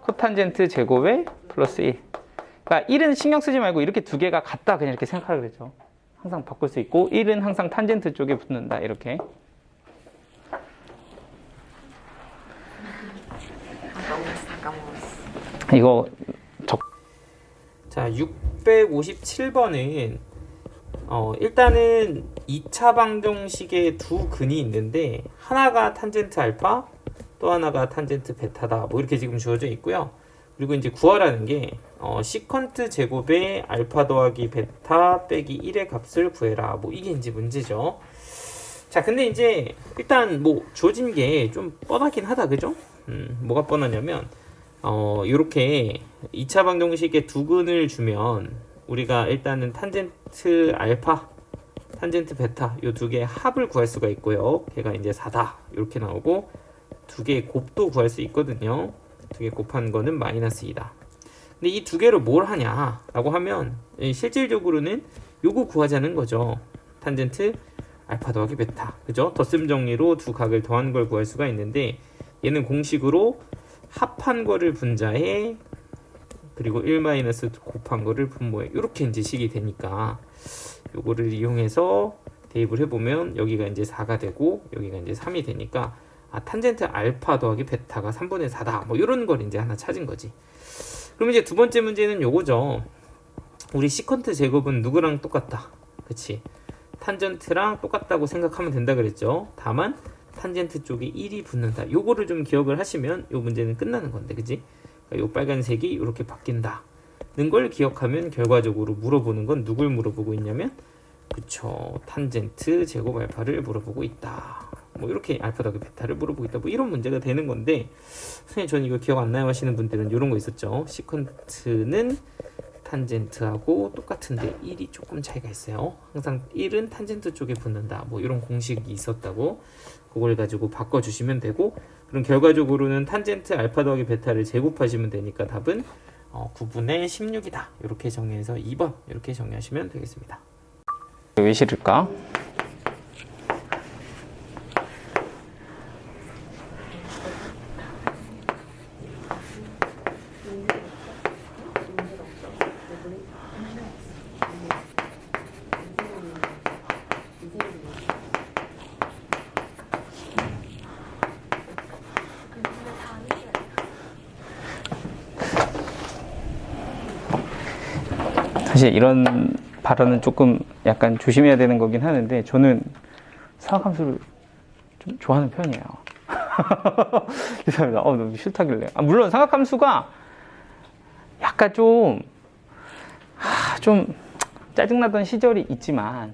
코탄젠트 제곱에 플러스 1. 그러니까 1은 신경 쓰지 말고 이렇게 두 개가 같다 그냥 이렇게 생각하라 그랬죠. 항상 바꿀 수 있고 1은 항상 탄젠트 쪽에 붙는다 이렇게. 이거 자, 657번은 일단은 2차 방정식에 두 근이 있는데 하나가 탄젠트 알파 또 하나가 탄젠트 베타다 뭐 이렇게 지금 주어져 있고요. 그리고 이제 구하라는 게 시컨트 제곱의 알파 더하기 베타 빼기 1의 값을 구해라. 뭐 이게 이제 문제죠. 자, 근데 이제 일단 뭐 주어진 게 좀 뻔하긴 하다, 그죠? 뭐가 뻔하냐면 요렇게 2차 방정식에 두 근을 주면 우리가 일단은 탄젠트 알파, 탄젠트 베타 요 두 개의 합을 구할 수가 있고요. 걔가 이제 4다 이렇게 나오고 두 개의 곱도 구할 수 있거든요. 두 개 곱한 거는 마이너스 2다. 근데 이 두 개를 뭘 하냐라고 하면 실질적으로는 요거 구하자는 거죠. 탄젠트 알파 더하기 베타, 그죠? 덧셈 정리로 두 각을 더한 걸 구할 수가 있는데 얘는 공식으로 합한 거를 분자해 그리고 1 마이너스 곱한 거를 분모해 이렇게 이제 식이 되니까 요거를 이용해서 대입을 해보면 여기가 이제 4가 되고 여기가 이제 3이 되니까 탄젠트 알파 더하기 베타가 3분의 4다 뭐 이런 걸 이제 하나 찾은 거지. 그럼 이제 두 번째 문제는 요거죠. 우리 시컨트 제곱은 누구랑 똑같다, 그치? 탄젠트랑 똑같다고 생각하면 된다 그랬죠. 다만 탄젠트 쪽에 1이 붙는다. 요거를 좀 기억을 하시면 요 문제는 끝나는 건데, 그지? 그러니까 요 빨간색이 이렇게 바뀐다는 걸 기억하면 결과적으로 물어보는 건 누굴 물어보고 있냐면, 그쵸, 탄젠트 제곱 알파를 물어보고 있다. 뭐 이렇게 알파 더하기 베타를 물어보고 있다. 뭐 이런 문제가 되는 건데, 선생님 저는 이거 기억 안 나요 하시는 분들은 이런 거 있었죠. 시컨트는 탄젠트하고 똑같은데 1이 조금 차이가 있어요. 항상 1은 탄젠트 쪽에 붙는다. 뭐 이런 공식이 있었다고 그걸 가지고 바꿔주시면 되고, 그럼 결과적으로는 탄젠트 알파 더하기 베타를 제곱하시면 되니까 답은 9분의 16이다. 이렇게 정리해서 2번 이렇게 정리하시면 되겠습니다. 왜 싫을까? 사실 이런 발언은 조금 약간 조심해야 되는 거긴 하는데 저는 사각함수를 좀 좋아하는 편이에요. 죄송합니다. 너무 싫다길래. 물론 사각함수가 약간 좀 짜증나던 시절이 있지만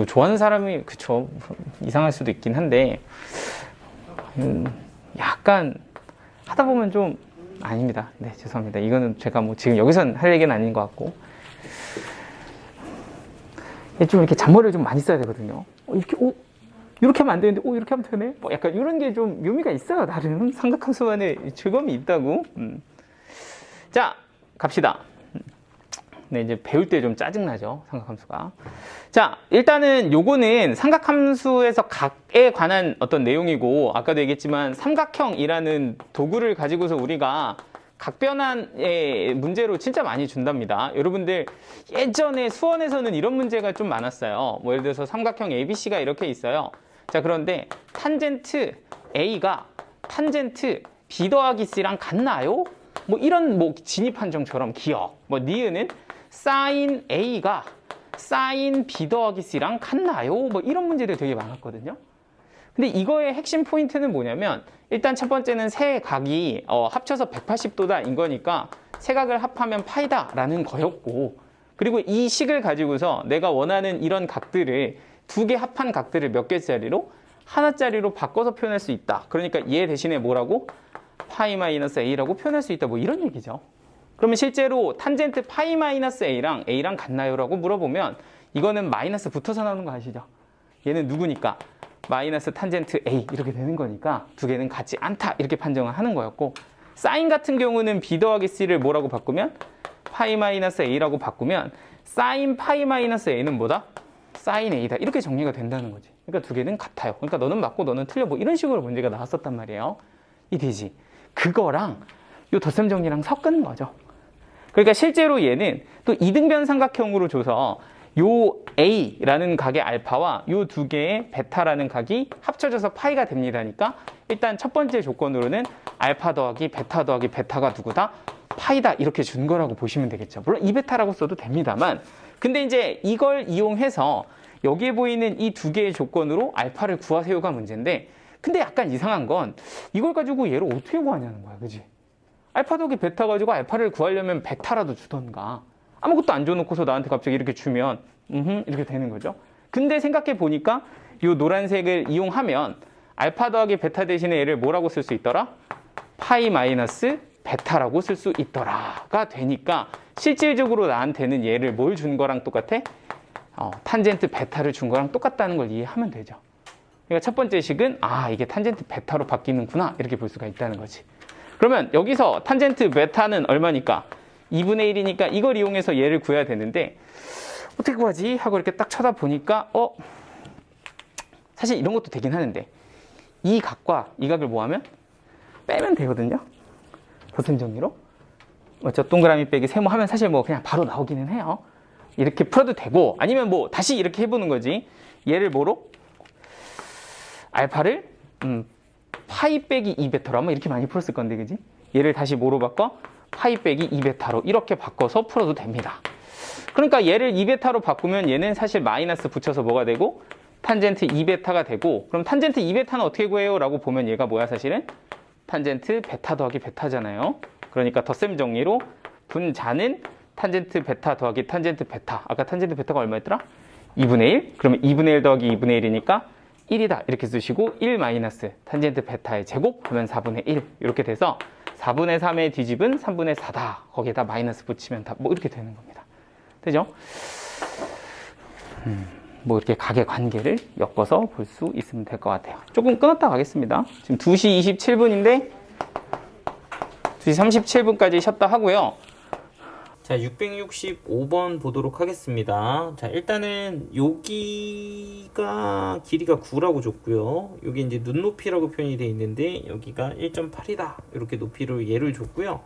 좋아하는 사람이 그쵸 이상할 수도 있긴 한데 약간 하다 보면 좀 아닙니다. 네, 죄송합니다. 이거는 제가 뭐 지금 여기선 할 얘기는 아닌 것 같고, 좀 이렇게 잔머리를 좀 많이 써야 되거든요. 이렇게 하면 안 되는데, 이렇게 하면 되네? 뭐 약간 이런 게 좀 묘미가 있어요. 나름 삼각함수만의 즐거움이 있다고. 자, 갑시다. 네, 이제 배울 때 좀 짜증나죠, 삼각함수가. 자, 일단은 요거는 삼각함수에서 각에 관한 어떤 내용이고, 아까도 얘기했지만 삼각형이라는 도구를 가지고서 우리가 각변환의 문제로 진짜 많이 준답니다. 여러분들 예전에 수원에서는 이런 문제가 좀 많았어요. 뭐 예를 들어서 삼각형 ABC가 이렇게 있어요. 자, 그런데 탄젠트 A가 탄젠트 B 더하기 C랑 같나요? 뭐 이런 뭐 진입 한정처럼 기억. 뭐 니은은 사인 A가 사인 B 더하기 C랑 같나요? 뭐 이런 문제들이 되게 많았거든요. 근데 이거의 핵심 포인트는 뭐냐면, 일단 첫 번째는 세 각이 합쳐서 180도다 인 거니까 세 각을 합하면 파이다 라는 거였고, 그리고 이 식을 가지고서 내가 원하는 이런 각들을 두 개 합한 각들을 몇 개짜리로? 하나짜리로 바꿔서 표현할 수 있다. 그러니까 얘 대신에 뭐라고? 파이 마이너스 A라고 표현할 수 있다. 뭐 이런 얘기죠. 그러면 실제로 탄젠트 파이 마이너스 A랑 같나요? 라고 물어보면 이거는 마이너스 붙어서 나오는 거 아시죠? 얘는 누구니까? 마이너스 탄젠트 A 이렇게 되는 거니까 두 개는 같지 않다 이렇게 판정을 하는 거였고, 사인 같은 경우는 B 더하기 C를 뭐라고 바꾸면? 파이 마이너스 A라고 바꾸면 사인 파이 마이너스 A는 뭐다? 사인 A다 이렇게 정리가 된다는 거지. 그러니까 두 개는 같아요. 그러니까 너는 맞고 너는 틀려 뭐 이런 식으로 문제가 나왔었단 말이에요. 이 되지. 그거랑 요 덧셈 정리랑 섞은 거죠. 그러니까 실제로 얘는 또 이등변 삼각형으로 줘서 요 A라는 각의 알파와 요 두 개의 베타라는 각이 합쳐져서 파이가 됩니다니까 일단 첫 번째 조건으로는 알파 더하기 베타가 누구다? 파이다 이렇게 준 거라고 보시면 되겠죠. 물론 이 베타라고 써도 됩니다만, 근데 이제 이걸 이용해서 여기에 보이는 이 두 개의 조건으로 알파를 구하세요가 문제인데, 근데 약간 이상한 건 이걸 가지고 얘를 어떻게 구하냐는 거야, 그지? 알파 더하기 베타 가지고 알파를 구하려면 베타라도 주던가 아무것도 안 줘놓고서 나한테 갑자기 이렇게 주면 이렇게 되는 거죠. 근데 생각해 보니까 이 노란색을 이용하면 알파 더하기 베타 대신에 얘를 뭐라고 쓸 수 있더라? 파이 마이너스 베타라고 쓸 수 있더라가 되니까 실질적으로 나한테는 얘를 뭘 준 거랑 똑같아? 탄젠트 베타를 준 거랑 똑같다는 걸 이해하면 되죠. 그러니까 첫 번째 식은 이게 탄젠트 베타로 바뀌는구나 이렇게 볼 수가 있다는 거지. 그러면 여기서 탄젠트 베타는 얼마니까? 2분의 1이니까 이걸 이용해서 얘를 구해야 되는데 어떻게 구하지? 하고 이렇게 딱 쳐다보니까 사실 이런 것도 되긴 하는데 이 각과 이 각을 뭐하면? 빼면 되거든요. 덧셈 정리로. 맞죠? 동그라미 빼기 세모하면 사실 뭐 그냥 바로 나오기는 해요. 이렇게 풀어도 되고 아니면 뭐 다시 이렇게 해보는 거지. 얘를 뭐로? 알파를 파이 빼기 2베타로 하면 이렇게 많이 풀었을 건데 그지? 얘를 다시 뭐로 바꿔? 파이 빼기 2베타로 이렇게 바꿔서 풀어도 됩니다. 그러니까 얘를 2베타로 바꾸면 얘는 사실 마이너스 붙여서 뭐가 되고 탄젠트 2베타가 되고 그럼 탄젠트 2베타는 어떻게 구해요? 라고 보면 얘가 뭐야 사실은? 탄젠트 베타 더하기 베타잖아요. 그러니까 덧셈 정리로 분자는 탄젠트 베타 더하기 탄젠트 베타. 아까 탄젠트 베타가 얼마였더라? 2분의 1. 그러면 2분의 1 더하기 2분의 1이니까 1이다 이렇게 쓰시고 1 마이너스 탄젠트 베타의 제곱 하면 4분의 1 이렇게 돼서 4분의 3의 뒤집은 3분의 4다. 거기에다 마이너스 붙이면 다 뭐 이렇게 되는 겁니다. 되죠? 뭐 이렇게 각의 관계를 엮어서 볼 수 있으면 될 것 같아요. 조금 끊었다 가겠습니다. 지금 2시 27분인데 2시 37분까지 쉬었다 하고요. 자, 665번 보도록 하겠습니다. 자, 일단은 여기가 길이가 9라고 줬고요. 여기 이제 눈높이라고 표현이 되어 있는데 여기가 1.8이다. 이렇게 높이로 얘를 줬고요.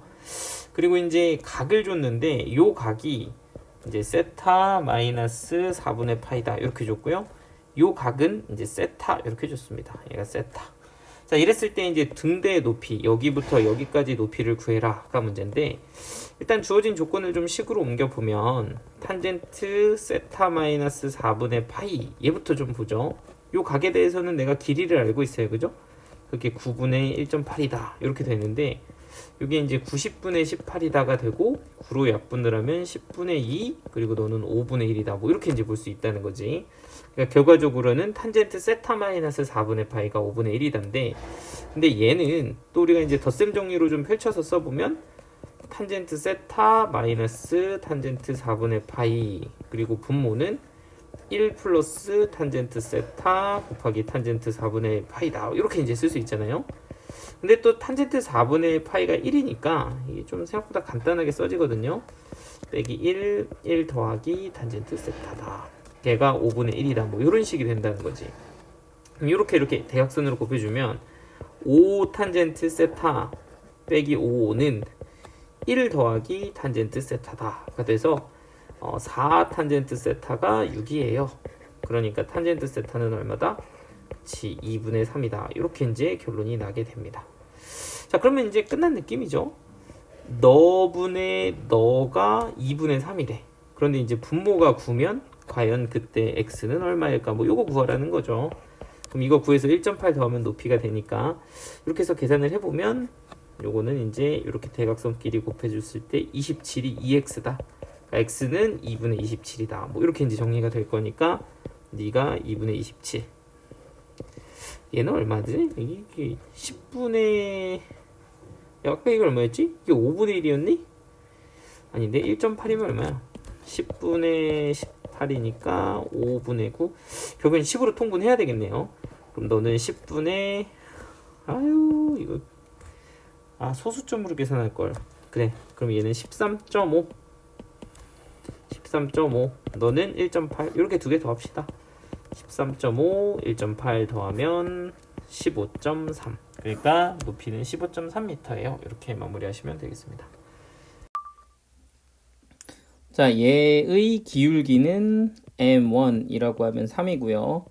그리고 이제 각을 줬는데 요 각이 이제 세타 마이너스 4분의 파이다. 이렇게 줬고요. 요 각은 이제 세타 이렇게 줬습니다. 얘가 세타. 자, 이랬을 때 이제 등대의 높이, 여기부터 여기까지 높이를 구해라가 문제인데 일단 주어진 조건을 좀 식으로 옮겨보면 탄젠트 세타 마이너스 4분의 파이 얘부터 좀 보죠. 요 각에 대해서는 내가 길이를 알고 있어요. 그죠? 그게 9분의 1.8이다. 이렇게 되는데 이게 이제 90분의 18이다가 되고 9로 약분을 하면 10분의 2 그리고 너는 5분의 1이다. 뭐 이렇게 이제 볼 수 있다는 거지. 그러니까 결과적으로는 탄젠트 세타 마이너스 4분의 파이가 5분의 1이다인데 근데 얘는 또 우리가 이제 덧셈 정리로 좀 펼쳐서 써보면 탄젠트 세타 마이너스 탄젠트 4분의 파이 그리고 분모는 1 플러스 탄젠트 세타 곱하기 탄젠트 4분의 파이다. 이렇게 이제 쓸 수 있잖아요. 근데 또 탄젠트 4분의 파이가 1이니까 이게 좀 생각보다 간단하게 써지거든요. 빼기 1 더하기 탄젠트 세타다. 걔가 5분의 1이다. 뭐 이런 식이 된다는 거지. 그럼 이렇게 대각선으로 곱해주면 5 탄젠트 세타 빼기 5는 1 더하기 탄젠트 세타다가 돼서 4 탄젠트 세타가 6이에요. 그러니까 탄젠트 세타는 얼마다? 2분의 3이다. 이렇게 이제 결론이 나게 됩니다. 자, 그러면 이제 끝난 느낌이죠. 너분의 너가 2분의 3이래. 그런데 이제 분모가 9면 과연 그때 x는 얼마일까? 뭐 요거 구하라는 거죠. 그럼 이거 구해서 1.8 더하면 높이가 되니까 이렇게 해서 계산을 해보면 요거는 이제 이렇게 대각선 길이 곱해줬을 때 27이 2x다. 그러니까 x는 2분의 27이다. 뭐 이렇게 이제 정리가 될 거니까 네가 2분의 27. 얘는 얼마지? 이게 10분의 아까 이거 얼마였지? 이게 5분의 1이었니? 아닌데 1.8이면 얼마야? 10분의 18이니까 5분의 9 결국엔 10으로 통분해야 되겠네요. 그럼 너는 10분의 이거 소수점으로 계산할 걸. 그래. 그럼 얘는 13.5 너는 1.8 이렇게 두 개 더 합시다. 13.5 1.8 더하면 15.3 그러니까 높이는 15.3m예요. 이렇게 마무리하시면 되겠습니다. 자, 얘의 기울기는 m1이라고 하면 3이고요.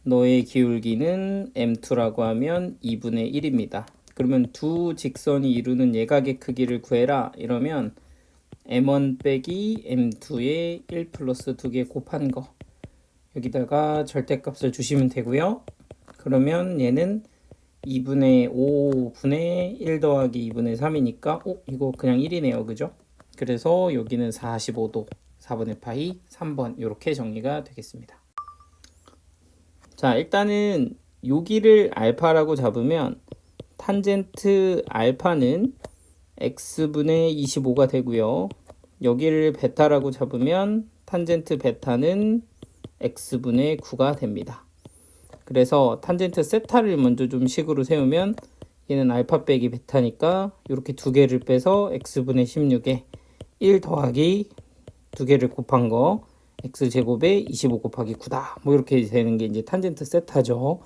너의 기울기는 m2라고 하면 2분의 1입니다. 그러면 두 직선이 이루는 예각의 크기를 구해라 이러면 m1 빼기 m2에 1 플러스 2개 곱한 거 여기다가 절대값을 주시면 되고요. 그러면 얘는 2분의 5분의 1 더하기 2분의 3이니까 이거 그냥 1이네요. 그죠? 그래서 여기는 45도 4분의 파이 3번 이렇게 정리가 되겠습니다. 자, 일단은 여기를 알파라고 잡으면 탄젠트 알파는 x분의 25가 되고요. 여기를 베타라고 잡으면 탄젠트 베타는 x분의 9가 됩니다. 그래서 탄젠트 세타를 먼저 좀 식으로 세우면 얘는 알파 빼기 베타니까 이렇게 두 개를 빼서 x분의 16에 1 더하기 두 개를 곱한 거 x제곱에 25 곱하기 9다. 뭐 이렇게 되는 게 이제 탄젠트 세타죠.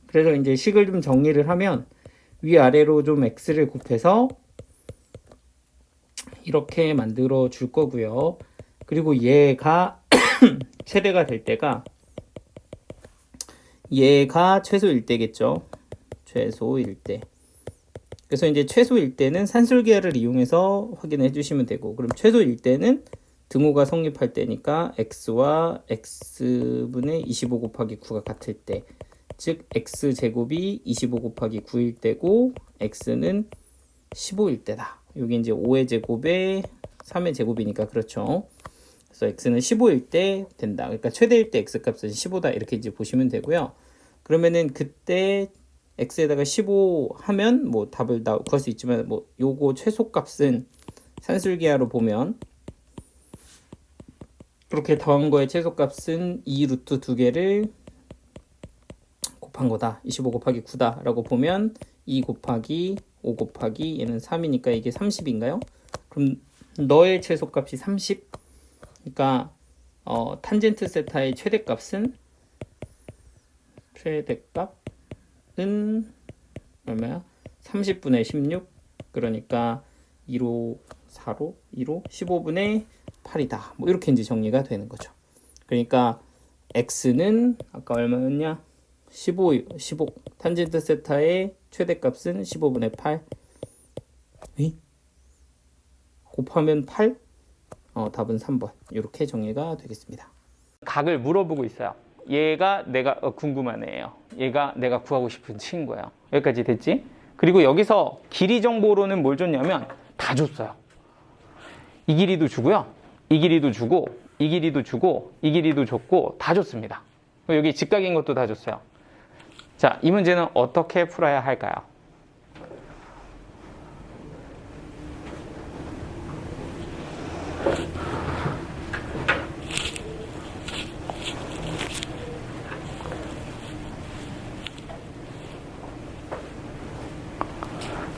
그래서 이제 식을 좀 정리를 하면 위아래로 좀 x를 곱해서 이렇게 만들어 줄 거고요. 그리고 얘가 최대가 될 때가 얘가 최소일 때겠죠. 최소일 때. 그래서 이제 최소일 때는 산술기하를 이용해서 확인해 주시면 되고, 그럼 최소일 때는 등호가 성립할 때니까 x와 x분의 25 곱하기 9가 같을 때, 즉 x제곱이 25 곱하기 9일 때고 x는 15일 때다. 여기 이제 5의 제곱에 3의 제곱이니까 그렇죠. 그래서 x는 15일 때 된다. 그러니까 최대일 때 x값은 15다. 이렇게 이제 보시면 되고요. 그러면은 그때 x에다가 15 하면 뭐 답을 다 구할 수 있지만, 뭐 요거 최소값은 산술기하로 보면 그렇게 더한 거의 최소값은 2 루트 두 개를 곱한 거다. 25 곱하기 9다 라고 보면 2 곱하기 5 곱하기 얘는 3이니까 이게 30인가요? 그럼 너의 최소값이 30. 그러니까 탄젠트 세타의 최대값은 얼마야? 30분의 16. 그러니까 2로 4로 2로 15분의 8이다. 뭐 이렇게 이제 정리가 되는 거죠. 그러니까 x는 아까 얼마였냐? 15. 탄젠트 세타의 최대값은 15분의 8. 곱하면 8? 답은 3번. 이렇게 정리가 되겠습니다. 각을 물어보고 있어요. 얘가 내가 궁금한 애예요. 얘가 내가 구하고 싶은 친구예요. 여기까지 됐지? 그리고 여기서 길이 정보로는 뭘 줬냐면 다 줬어요. 이 길이도 주고요. 이 길이도 주고, 이 길이도 주고, 이 길이도 줬고 다 줬습니다. 여기 직각인 것도 다 줬어요. 자, 이 문제는 어떻게 풀어야 할까요?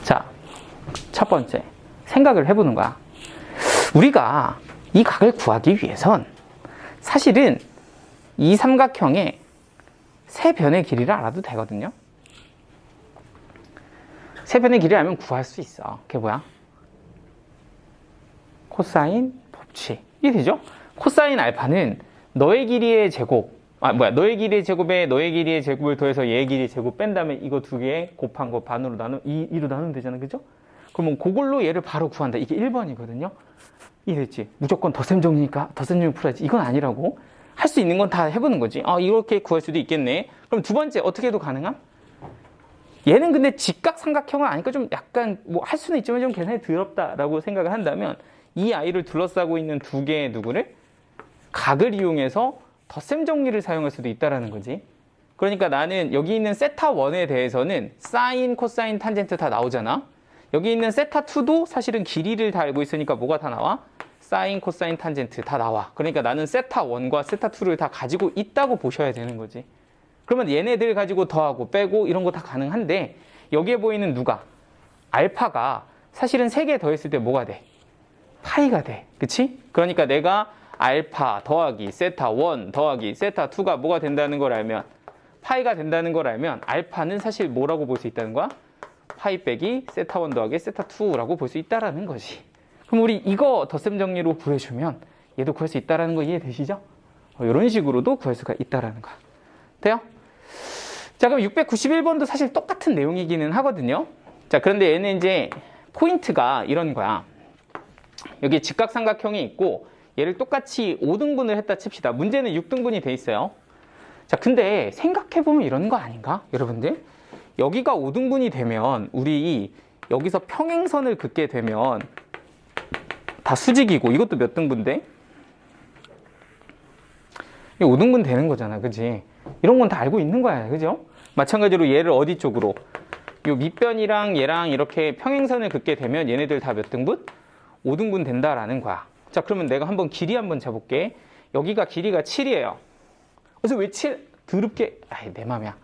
자, 첫 번째 생각을 해보는 거야. 우리가 이 각을 구하기 위해선 사실은 이 삼각형의 세 변의 길이를 알아도 되거든요. 세 변의 길이를 알면 구할 수 있어. 그게 뭐야? 코사인 법칙. 이게 되죠? 코사인 알파는 너의 길이의 제곱, 너의 길이의 제곱에 너의 길이의 제곱을 더해서 얘의 길이의 제곱 뺀 다음에 이거 두 개 곱한 거 반으로 2로 나누면 되잖아. 그죠? 그러면 그걸로 얘를 바로 구한다. 이게 1번이거든요. 이해됐지? 무조건 덧셈 정리니까 덧셈 정리 풀어야지. 이건 아니라고. 할 수 있는 건 다 해보는 거지. 이렇게 구할 수도 있겠네. 그럼 두 번째 어떻게 해도 가능함? 얘는 근데 직각 삼각형은 아니까 좀 약간 뭐 할 수는 있지만 좀 계산이 더럽다라고 생각을 한다면 이 아이를 둘러싸고 있는 두 개의 누구를 각을 이용해서 덧셈 정리를 사용할 수도 있다라는 거지. 그러니까 나는 여기 있는 세타 1에 대해서는 사인, 코사인, 탄젠트 다 나오잖아. 여기 있는 세타 2도 사실은 길이를 다 알고 있으니까 뭐가 다 나와? 사인, 코사인, 탄젠트 다 나와. 그러니까 나는 세타 1과 세타 2를 다 가지고 있다고 보셔야 되는 거지. 그러면 얘네들 가지고 더하고 빼고 이런 거 다 가능한데 여기에 보이는 누가? 알파가 사실은 3개 더했을 때 뭐가 돼? 파이가 돼. 그치? 그러니까 내가 알파 더하기 세타 1 더하기 세타 2가 뭐가 된다는 걸 알면, 파이가 된다는 걸 알면 알파는 사실 뭐라고 볼 수 있다는 거야? 파이 빼기 세타 1 더하기 세타 2라고 볼 수 있다라는 거지. 그럼 우리 이거 덧셈 정리로 구해주면 얘도 구할 수 있다라는 거 이해되시죠? 이런 식으로도 구할 수가 있다라는 거야. 돼요? 자, 그럼 691번도 사실 똑같은 내용이기는 하거든요. 자, 그런데 얘는 이제 포인트가 이런 거야. 여기 직각삼각형이 있고 얘를 똑같이 5등분을 했다 칩시다. 문제는 6등분이 돼 있어요. 자, 근데 생각해보면 이런 거 아닌가? 여러분들? 여기가 5등분이 되면 우리 여기서 평행선을 긋게 되면 다 수직이고 이것도 몇 등분돼? 5등분 되는 거잖아, 그지? 이런 건 다 알고 있는 거야, 그죠? 마찬가지로 얘를 어디 쪽으로? 요 밑변이랑 얘랑 이렇게 평행선을 긋게 되면 얘네들 다 몇 등분? 5등분 된다라는 거야. 자, 그러면 내가 한번 길이 한번 잡을게. 여기가 길이가 7이에요. 그래서 왜 7? 더럽게, 아이, 내 맘이야.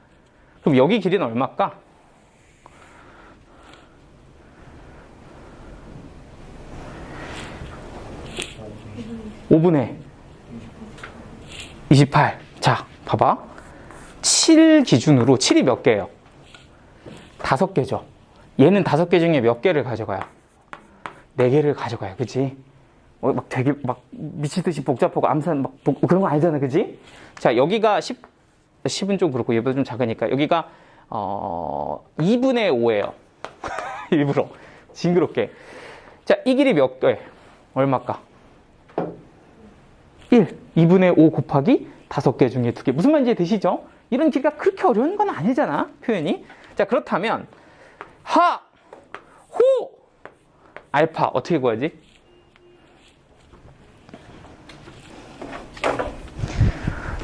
그럼 여기 길이는 얼마일까? (5분의) 28. 자, 봐봐. 7 기준으로 7이 몇 개예요? 5개죠. 얘는 5개 중에 몇 개를 가져가요? 4개를 가져가요. 그치? 막 되게 막 미치듯이 복잡하고 암산 막 그런 거 아니잖아. 그치? 자, 여기가 10은 좀 그렇고 얘보다 좀 작으니까 여기가 2분의 5예요. 일부러 징그럽게. 자, 이 길이 몇 개? 얼마일까? 1. 2분의 5 곱하기 5개 중에 2개. 무슨 말인지 되시죠? 이런 길이가 그렇게 어려운 건 아니잖아, 표현이. 자, 그렇다면 하, 호, 알파 어떻게 구하지?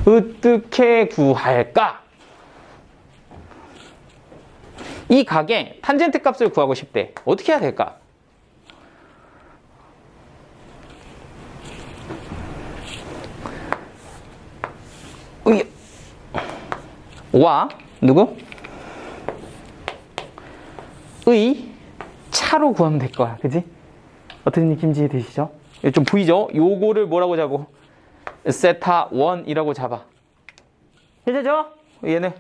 어떻게 구할까? 이 각의 탄젠트 값을 구하고 싶대. 어떻게 해야 될까? 와 누구? 의 차로 구하면 될 거야. 그지? 어떤 느낌인지 되시죠? 좀 보이죠? 요거를 뭐라고 잡고 세타 1이라고 잡아. 이제죠? 얘는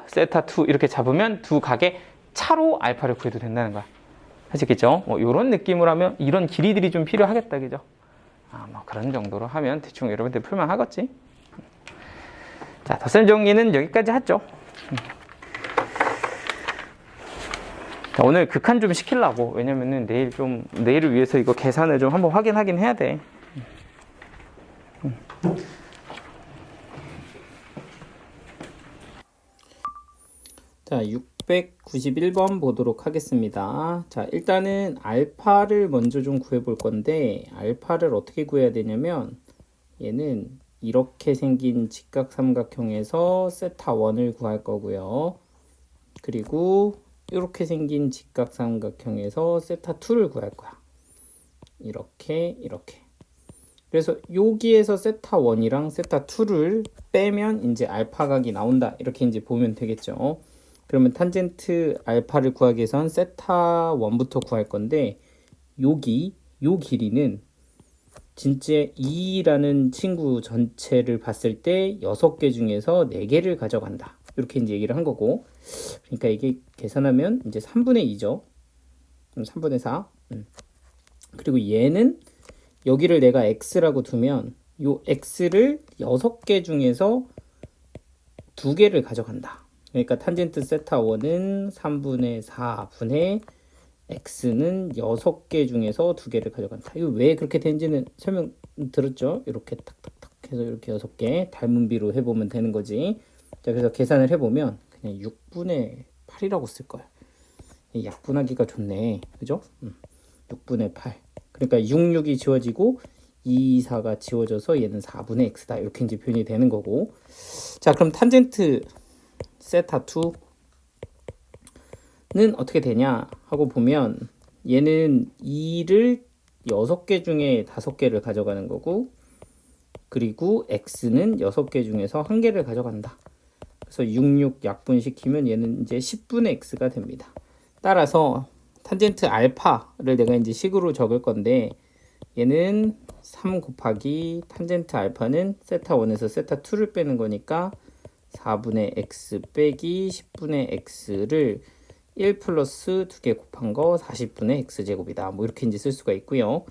세타 2 이렇게 잡으면 두 각의 차로 알파를 구해도 된다는 거야. 아시겠죠? 요런 느낌으로 하면 이런 길이들이 좀 필요하겠다. 그죠? 뭐 그런 정도로 하면 대충 여러분들 풀만 하겠지? 자, 덧셈 정리는 여기까지 하죠. 자, 오늘 극한 좀 시키려고. 왜냐면은 내일을 위해서 이거 계산을 좀 한번 확인하긴 해야 돼. 자, 691번 보도록 하겠습니다. 자, 일단은 알파를 먼저 좀 구해 볼 건데, 알파를 어떻게 구해야 되냐면, 얘는 이렇게 생긴 직각삼각형에서 세타 1을 구할 거고요. 그리고 이렇게 생긴 직각삼각형에서 세타 2를 구할 거야. 이렇게. 그래서 여기에서 세타 1이랑 세타 2를 빼면 이제 알파각이 나온다. 이렇게 이제 보면 되겠죠. 그러면 탄젠트 알파를 구하기 위해선 세타 1부터 구할 건데, 요 길이는 진짜 2라는 친구 전체를 봤을 때 6개 중에서 4개를 가져간다. 이렇게 이제 얘기를 한 거고. 그러니까 이게 계산하면 이제 3분의 2죠. 3분의 4. 그리고 얘는 여기를 내가 x라고 두면 요 x를 6개 중에서 2개를 가져간다. 그러니까 탄젠트 세타 1은 3분의 4분의 x는 6개 중에서 2개를 가져간다. 이거 왜 그렇게 된지는 설명 들었죠? 이렇게 탁탁탁 해서 이렇게 6개 닮은비로 해보면 되는 거지. 자, 그래서 계산을 해보면 그냥 6분의 8이라고 쓸 거야. 약분하기가 좋네. 그죠? 6분의 8. 그러니까 66이 지워지고 2, 4가 지워져서 얘는 4분의 x다. 이렇게 이제 표현이 되는 거고. 자, 그럼 탄젠트 세타 2는 어떻게 되냐 하고 보면 얘는 2를 6개 중에 5개를 가져가는 거고, 그리고 x는 6개 중에서 1개를 가져간다. 그래서 66 약분시키면 얘는 이제 10분의 x가 됩니다. 따라서 탄젠트 알파를 내가 이제 식으로 적을 건데, 얘는 3 곱하기 탄젠트 알파는 세타 1에서 세타 2를 빼는 거니까 4분의 x 빼기 10분의 x를 1 플러스 2개 곱한 거 40분의 x제곱이다. 뭐 이렇게 이제 쓸 수가 있고요.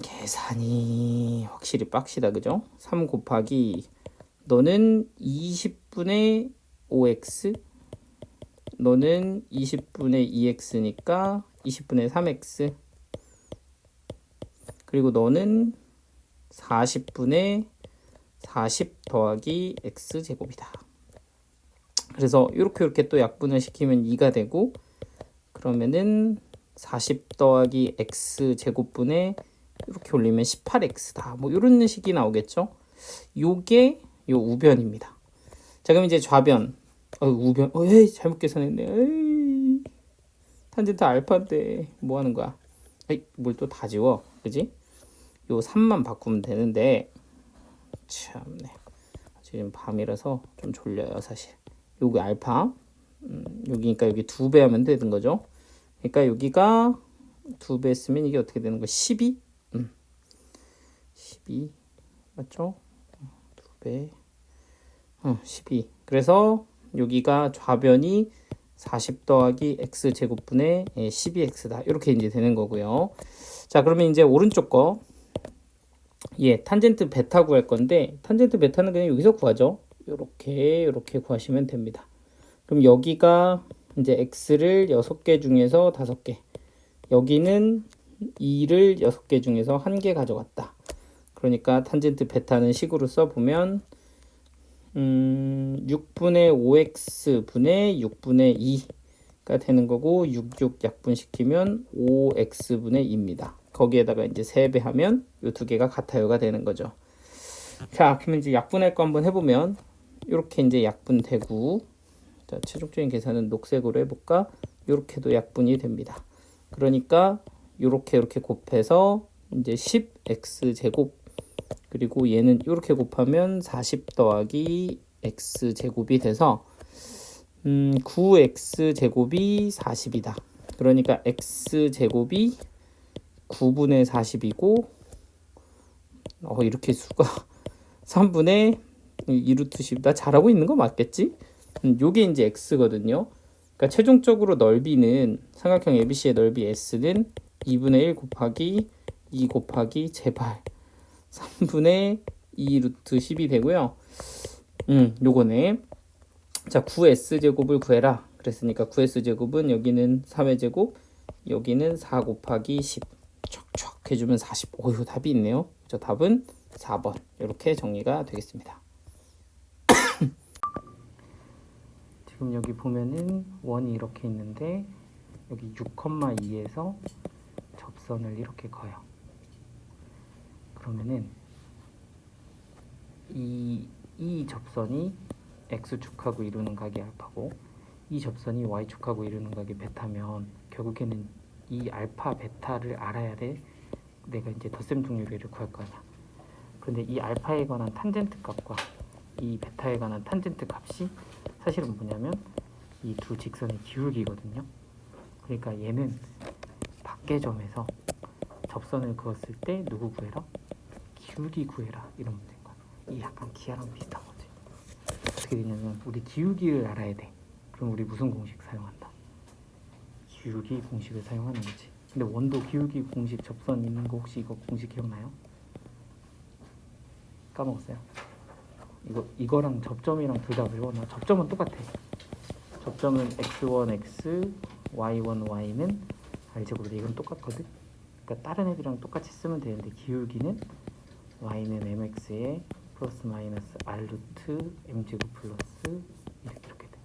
계산이 확실히 빡시다. 그죠? 3 곱하기 너는 20분의 5x, 너는 20분의 2x니까 20분의 3x, 그리고 너는 40분의 40 더하기 x제곱이다. 그래서 이렇게 또 약분을 시키면 2가 되고, 그러면은 40 더하기 x 제곱분에 이렇게 올리면 18x다. 뭐 이런 식이 나오겠죠. 요게 요 우변입니다. 자, 그럼 이제 좌변. 우변. 에이, 잘못 계산했네. 에이, 탄젠트 알파인데 뭐 하는 거야? 에이, 뭘 또 다 지워. 그지? 요 3만 바꾸면 되는데, 참네. 지금 밤이라서 좀 졸려요, 사실. 여기 알파. 여기니까 여기 2배 하면 되는 거죠. 그러니까 여기가 2배 했으면 이게 어떻게 되는 거야? 12? 12 맞죠? 2배 12. 그래서 여기가 좌변이 40 더하기 x 제곱분의 12x다. 이렇게 이제 되는 거고요. 자, 그러면 이제 오른쪽 거, 탄젠트 베타 구할 건데, 탄젠트 베타는 그냥 여기서 구하죠. 이렇게 구하시면 됩니다. 그럼 여기가 이제 x를 6개 중에서 5개, 여기는 2를 6개 중에서 1개 가져갔다. 그러니까 탄젠트 베타는 식으로 써보면 6분의 5x 분의 6분의 2가 되는 거고, 6 약분시키면 5x 분의 2입니다. 거기에다가 이제 3배 하면 이 두 개가 같아요가 되는 거죠. 자, 그러면 이제 약분할 거 한번 해보면 이렇게 이제 약분되고, 자, 최종적인 계산은 녹색으로 해볼까? 이렇게도 약분이 됩니다. 그러니까 이렇게 곱해서 이제 10x 제곱, 그리고 얘는 이렇게 곱하면 40 더하기 x 제곱이 돼서 9x 제곱이 40이다. 그러니까 x 제곱이 9분의 40이고, 이렇게 수가 3분의 2루트 10. 나 잘하고 있는 거 맞겠지? 요게 이제 x거든요. 그러니까 최종적으로 넓이는, 삼각형 ABC의 넓이 S는 2분의 1 곱하기 2 곱하기 제발 3분의 2 루트 10이 되고요. 요거네. 자, 9s제곱을 구해라. 그랬으니까 9s제곱은 여기는 3의 제곱, 여기는 4 곱하기 10. 촉촉 해주면 40. 오유, 답이 있네요. 저 답은 4번. 이렇게 정리가 되겠습니다. 지금 여기 보면은 원이 이렇게 있는데, 여기 6,2에서 접선을 이렇게 그어요. 그러면은 이 접선이 x축하고 이루는 각이 알파고, 이 접선이 y축하고 이루는 각이 베타면, 결국에는 이 알파 베타를 알아야 돼. 내가 이제 덧셈 중률을 구할 거 아니야. 그런데 이 알파에 관한 탄젠트 값과 이 베타에 관한 탄젠트 값이 사실은 뭐냐면 이 두 직선의 기울기거든요. 그러니까 얘는 밖의 점에서 접선을 그었을 때 누구 구해라? 기울기 구해라. 이러면 된 거야. 이 약간 기하랑 비슷한 거지. 어떻게 되냐면 우리 기울기를 알아야 돼. 그럼 우리 무슨 공식 사용한다? 기울기 공식을 사용하는 거지. 근데 원도 기울기 공식 접선 있는 거 혹시 이거 공식 기억나요? 까먹었어요? 이거랑 접점이랑 둘 다 외워놔. 접점은 똑같아. 접점은 x1x, y1y는 r제곱인데 이건 똑같거든. 그러니까 다른 애들이랑 똑같이 쓰면 되는데, 기울기는 y는 mx에 플러스 마이너스 r 루트 m제곱 플러스 이렇게 돼.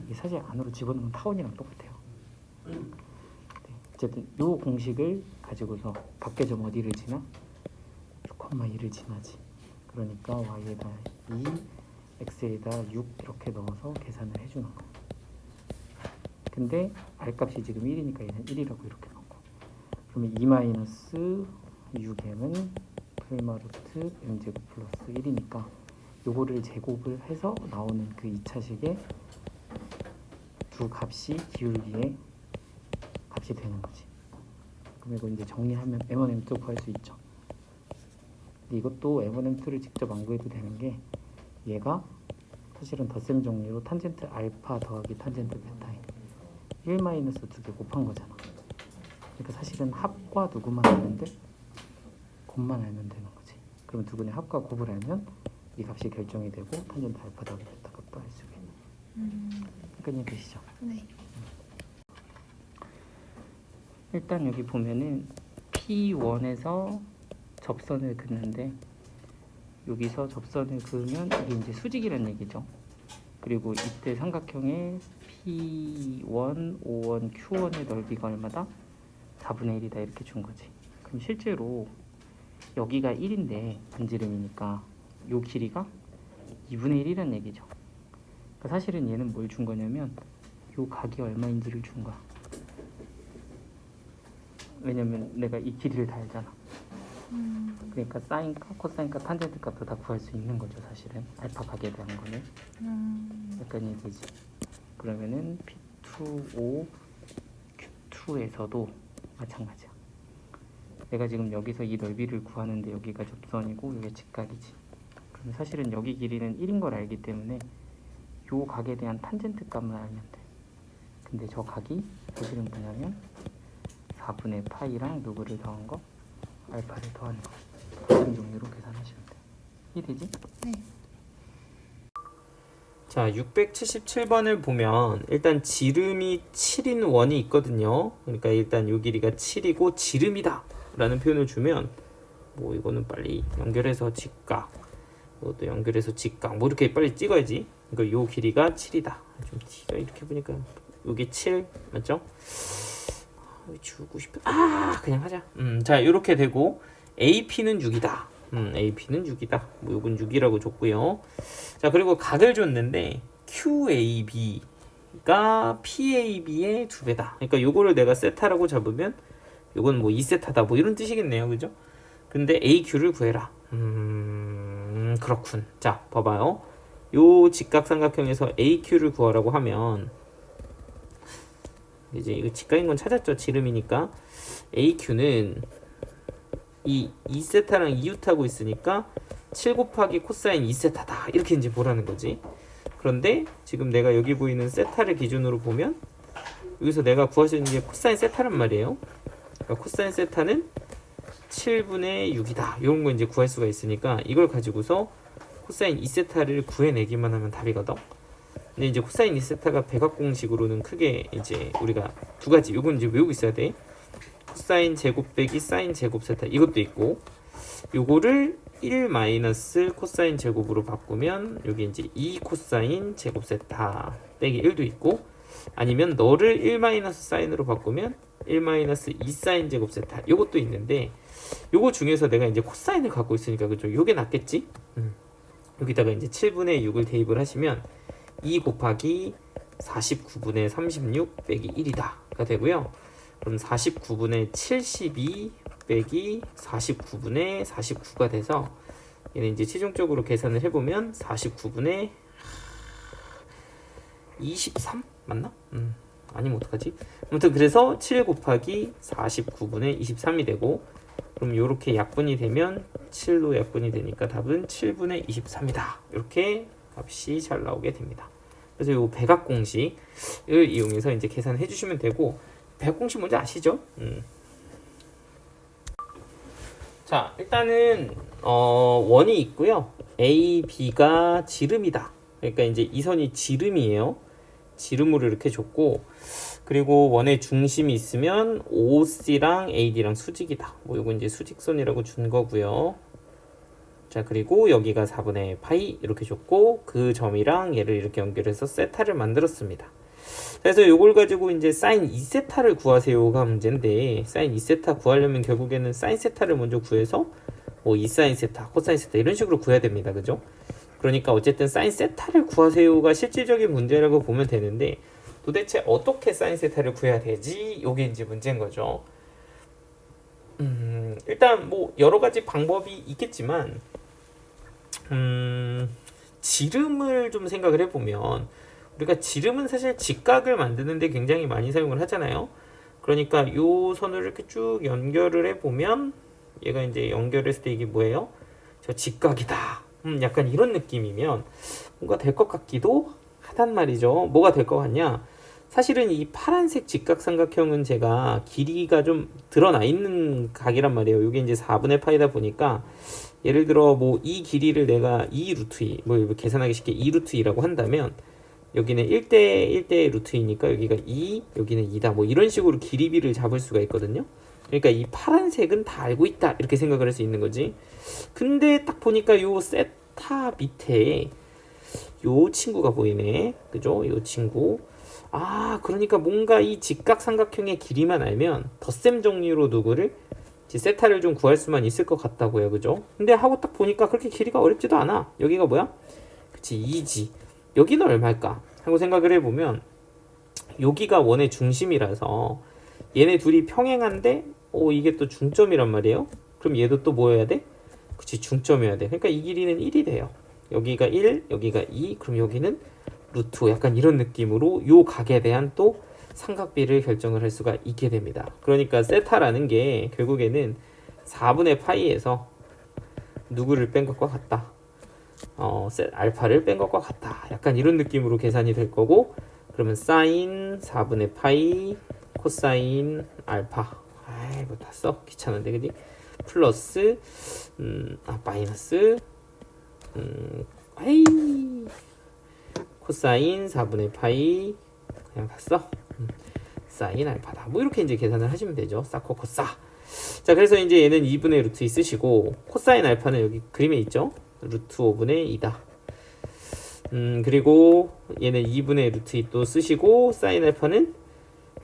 이게 사실 안으로 집어넣으면 타원이랑 똑같아요. 네. 어쨌든 이 공식을 가지고서 밖의 점 어디를 지나? 6,2를 지나지. 그러니까 y에다 2, x에다 6 이렇게 넣어서 계산을 해주는 거야. 근데 r값이 지금 1이니까 얘는 1이라고 이렇게 넣고, 그러면 2-6m은 풀마루트 m제곱 플러스 1이니까 요거를 제곱을 해서 나오는 그 2차식의 두 값이 기울기의 값이 되는 거지. 그럼 이거 이제 정리하면 m1, m2 구할 수 있죠. 근데 이것도 m1, m2를 직접 안 구해도 되는 게, 얘가 사실은 덧셈 정리로 탄젠트 알파 더하기 탄젠트 베타에 1-2개 곱한 거잖아. 그러니까 사실은 합과 누구만 알면 돼? 곱만 알면 되는 거지. 그럼 두 분의 합과 곱을 알면 이 값이 결정이 되고 탄젠트 알파 더하기 베타 값도 알 수 있겠네. 끝이 되시죠? 네. 일단 여기 보면은 P1에서 접선을 긋는데, 여기서 접선을 그으면 이게 이제 수직이라는 얘기죠. 그리고 이때 삼각형의 P1, O1, Q1의 넓이가 얼마다? 4분의 1이다 이렇게 준 거지. 그럼 실제로 여기가 1인데 반지름이니까 요 길이가 2분의 1이란 얘기죠. 그러니까 사실은 얘는 뭘 준 거냐면 요 각이 얼마인지를 준 거야. 왜냐면 내가 이 길이를 다 알잖아. 그러니까 사인값, 코사인값, 탄젠트 값도 다 구할 수 있는 거죠. 사실은 알파 각에 대한 거는 약간 얘기지. 그러면은 P2O, Q2에서도 마찬가지야. 내가 지금 여기서 이 넓이를 구하는데 여기가 접선이고 여기가 직각이지. 그럼 사실은 여기 길이는 1인 걸 알기 때문에 요 각에 대한 탄젠트 값만 알면 돼. 근데 저 각이 사실은 뭐냐면 4분의 파이랑 누구를 더한 거? 알파를 더한 거. 같은 종류로 계산하시면 돼. 이해되지? 네. 자, 677번을 보면 일단 지름이 7인 원이 있거든요. 그러니까 일단 요 길이가 7이고 지름이다 라는 표현을 주면 뭐 이거는 빨리 연결해서 직각, 이것도 연결해서 직각, 뭐 이렇게 빨리 찍어야지. 그러니까 요 길이가 7이다. 좀 T가 이렇게 보니까 요게 7 맞죠? 주고 싶어. 그냥 하자. 자, 이렇게 되고 AP는 6이다. AP는 6이다. 뭐 요건 6이라고 줬고요. 자, 그리고 각을 줬는데 QAB가 PAB의 2배다. 그러니까 요거를 내가 세타라고 잡으면 요건 뭐 2세타다. 뭐 이런 뜻이겠네요. 그죠? 근데 AQ를 구해라. 그렇군. 자, 봐봐요. 요 직각삼각형에서 AQ를 구하라고 하면 이제 이거 직각인 건 찾았죠. 지름이니까 AQ는 이 2세타랑 2유타고 있으니까 7 곱하기 코사인 2세타다 이렇게 이제 보라는 거지. 그런데 지금 내가 여기 보이는 세타를 기준으로 보면 여기서 내가 구할 수 있는 게 코사인 세타란 말이에요. 그러니까 코사인 세타는 7분의 6이다 이런 거 이제 구할 수가 있으니까 이걸 가지고서 코사인 2세타를 구해내기만 하면 답이거든. 근데 이제 코사인 2세타가 백악 공식으로는 크게 이제 우리가 두 가지 요건 이제 외우고 있어야 돼. 코사인 제곱 빼기 사인 제곱 세타 이것도 있고 요거를 1 마이너스 코사인 제곱으로 바꾸면 여기 이제 2 코사인 제곱 세타 빼기 1도 있고 아니면 너를 1 마이너스 사인으로 바꾸면 1 마이너스 2 사인 제곱 세타 요것도 있는데 요거 중에서 내가 이제 코사인을 갖고 있으니까 그죠? 요게 낫겠지? 여기다가 이제 7분의 6을 대입을 하시면 2 곱하기 49분의 36 빼기 1이다 가 되고요. 그럼 49분의 72 빼기 49분의 49가 돼서 얘는 이제 최종적으로 계산을 해보면 49분의 23 맞나? 아니면 어떡하지? 아무튼 그래서 7 곱하기 49분의 23이 되고 그럼 요렇게 약분이 되면 7로 약분이 되니까 답은 7분의 23이다. 이렇게 값이 잘 나오게 됩니다. 그래서 요 백악 공식을 이용해서 이제 계산해 주시면 되고 백악 공식 뭔지 아시죠? 자, 일단은 원이 있고요. A, B가 지름이다. 그러니까 이제 이 선이 지름이에요. 지름으로 이렇게 줬고 그리고 원의 중심이 있으면 OC랑 AD랑 수직이다. 뭐 요거 이제 수직선이라고 준 거고요. 자, 그리고 여기가 4분의 파이 이렇게 줬고 그 점이랑 얘를 이렇게 연결해서 세타를 만들었습니다. 그래서 요걸 가지고 이제 사인 2세타를 구하세요가 문제인데 사인 2세타 구하려면 결국에는 사인 세타를 먼저 구해서 뭐 2사인 세타, 코사인 세타 이런 식으로 구해야 됩니다. 그죠? 그러니까 어쨌든 사인 세타를 구하세요가 실질적인 문제라고 보면 되는데 도대체 어떻게 사인 세타를 구해야 되지? 요게 이제 문제인 거죠. 일단 뭐 여러 가지 방법이 있겠지만 지름을 좀 생각을 해보면 우리가 지름은 사실 직각을 만드는데 굉장히 많이 사용을 하잖아요. 그러니까 요 선을 이렇게 쭉 연결을 해보면 얘가 이제 연결했을 때 이게 뭐예요? 저 직각이다. 약간 이런 느낌이면 뭔가 될 것 같기도 하단 말이죠. 뭐가 될 것 같냐? 사실은 이 파란색 직각삼각형은 제가 길이가 좀 드러나 있는 각이란 말이에요. 이게 이제 4분의 파이다 보니까 예를 들어 뭐 이 길이를 내가 2 루트 2, 뭐 계산하기 쉽게 2 루트 2라고 한다면 여기는 1대 1대 루트 2니까 여기가 2, 여기는 2다. 뭐 이런 식으로 길이비를 잡을 수가 있거든요. 그러니까 이 파란색은 다 알고 있다. 이렇게 생각을 할 수 있는 거지. 근데 딱 보니까 요 세타 밑에 요 친구가 보이네. 그죠? 요 친구. 아, 그러니까 뭔가 이 직각삼각형의 길이만 알면 덧셈 정리로 누구를 세타를 좀 구할 수만 있을 것 같다고요. 그죠? 근데 하고 딱 보니까 그렇게 길이가 어렵지도 않아. 여기가 뭐야? 그치, 2지. 여기는 얼마일까? 하고 생각을 해보면 여기가 원의 중심이라서 얘네 둘이 평행한데 이게 또 중점이란 말이에요. 그럼 얘도 또 뭐 해야 돼? 그치, 중점이어야 돼. 그러니까 이 길이는 1이 돼요. 여기가 1, 여기가 2, 그럼 여기는 루트 5. 약간 이런 느낌으로 요 각에 대한 또 삼각비를 결정을 할 수가 있게 됩니다. 그러니까 세타라는 게 결국에는 4분의 파이에서 누구를 뺀 것과 같다. 알파를 뺀 것과 같다. 약간 이런 느낌으로 계산이 될 거고, 그러면 사인 4분의 파이 코사인 알파. 아이, 이거 다 써. 귀찮은데, 그지? 플러스, 마이너스, 아이, 코사인 4분의 파이. 그냥 다 써. 사인 알파다. 뭐 이렇게 이제 계산을 하시면 되죠. 사코 코사. 자, 그래서 이제 얘는 2분의 루트 2 쓰시고, 코사인 알파는 여기 그림에 있죠? 루트 5분의 2다. 그리고 얘는 2분의 루트 2 또 쓰시고, 사인 알파는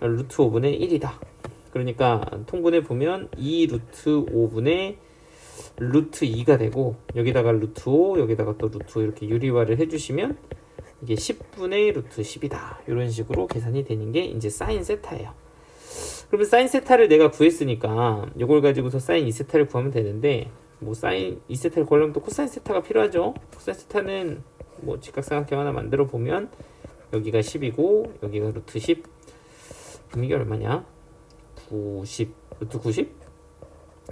루트 5분의 1이다. 그러니까 통분해 보면 2 루트 5분의 루트 2가 되고, 여기다가 루트 5, 여기다가 또 루트 5 이렇게 유리화를 해주시면 이게 10분의 루트 10이다. 이런 식으로 계산이 되는 게 이제 사인 세타예요. 그러면 사인 세타를 내가 구했으니까 이걸 가지고서 사인 2세타를 구하면 되는데, 뭐 사인 2세타를 구하려면 또 코사인 세타가 필요하죠. 코사인 세타는 뭐 직각삼각형 하나 만들어 보면 여기가 10이고 여기가 루트 10. 그럼 이게 얼마냐? 90. 루트 90?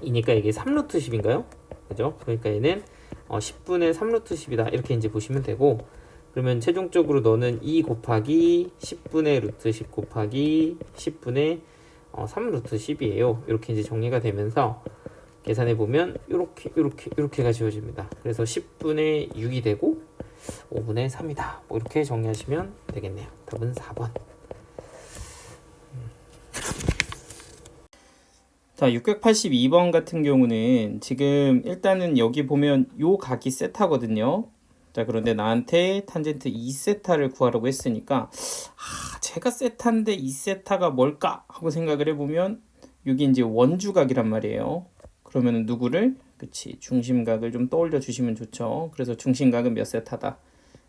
이니까 이게 3루트 10인가요? 그죠? 그러니까 얘는 10분의 3루트 10이다. 이렇게 이제 보시면 되고, 그러면 최종적으로 너는 2 곱하기 10분의 루트 10 곱하기 10분의 3루트 10이에요. 이렇게 이제 정리가 되면서 계산해 보면 이렇게가 지워집니다. 그래서 10분의 6이 되고 5분의 3이다. 뭐 이렇게 정리하시면 되겠네요. 답은 4번. 자, 682번 같은 경우는 지금 일단은 여기 보면 요 각이 세타거든요. 자, 그런데 나한테 탄젠트 2세타를 구하라고 했으니까 제가 세타인데 2세타가 뭘까? 하고 생각을 해보면 이게 이제 원주각이란 말이에요. 그러면은 누구를? 그치, 중심각을 좀 떠올려 주시면 좋죠. 그래서 중심각은 몇 세타다?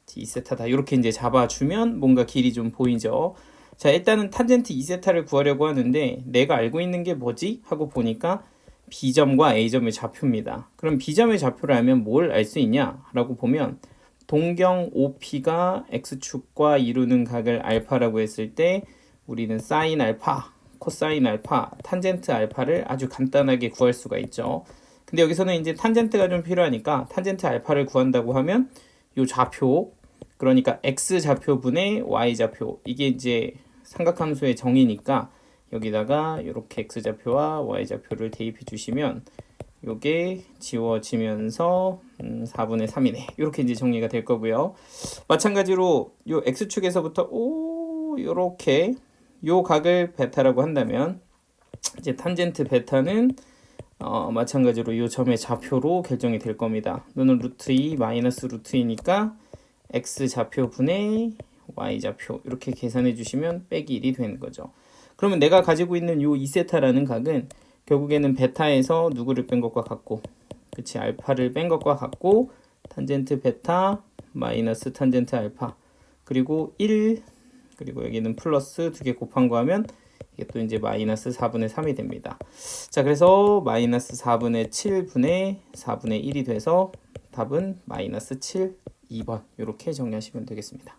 2세타다. 이렇게 이제 잡아주면 뭔가 길이 좀 보이죠. 자, 일단은 탄젠트 2세타를 구하려고 하는데 내가 알고 있는 게 뭐지? 하고 보니까 B점과 A점의 좌표입니다. 그럼 B점의 좌표를 알면 뭘 알 수 있냐? 라고 보면 동경 OP가 X축과 이루는 각을 알파라고 했을 때 우리는 사인 알파, 코사인 알파, 탄젠트 알파를 아주 간단하게 구할 수가 있죠. 근데 여기서는 이제 탄젠트가 좀 필요하니까 탄젠트 알파를 구한다고 하면 요 좌표, 그러니까 X 좌표분의 Y 좌표, 이게 이제 삼각함수의 정의니까 여기다가 이렇게 X 좌표와 Y 좌표를 대입해 주시면 요게 지워지면서 4분의 3이네. 이렇게 이제 정리가 될 거고요. 마찬가지로 요 X축에서부터 요렇게 요 각을 베타라고 한다면 이제 탄젠트 베타는 마찬가지로 요 점의 좌표로 결정이 될 겁니다. 너는 루트 2 마이너스 루트 2니까 X 좌표분의 Y 좌표 이렇게 계산해 주시면 빼기 1이 되는 거죠. 그러면 내가 가지고 있는 요 2세타라는 각은 결국에는 베타에서 누구를 뺀 것과 같고, 그치, 알파를 뺀 것과 같고, 탄젠트 베타 마이너스 탄젠트 알파, 그리고 1, 그리고 여기는 플러스 2개 곱한 거 하면 이게 또 이제 마이너스 4분의 3이 됩니다. 자, 그래서 마이너스 4분의 7분의 4분의 1이 돼서 답은 마이너스 7, 2번 이렇게 정리하시면 되겠습니다.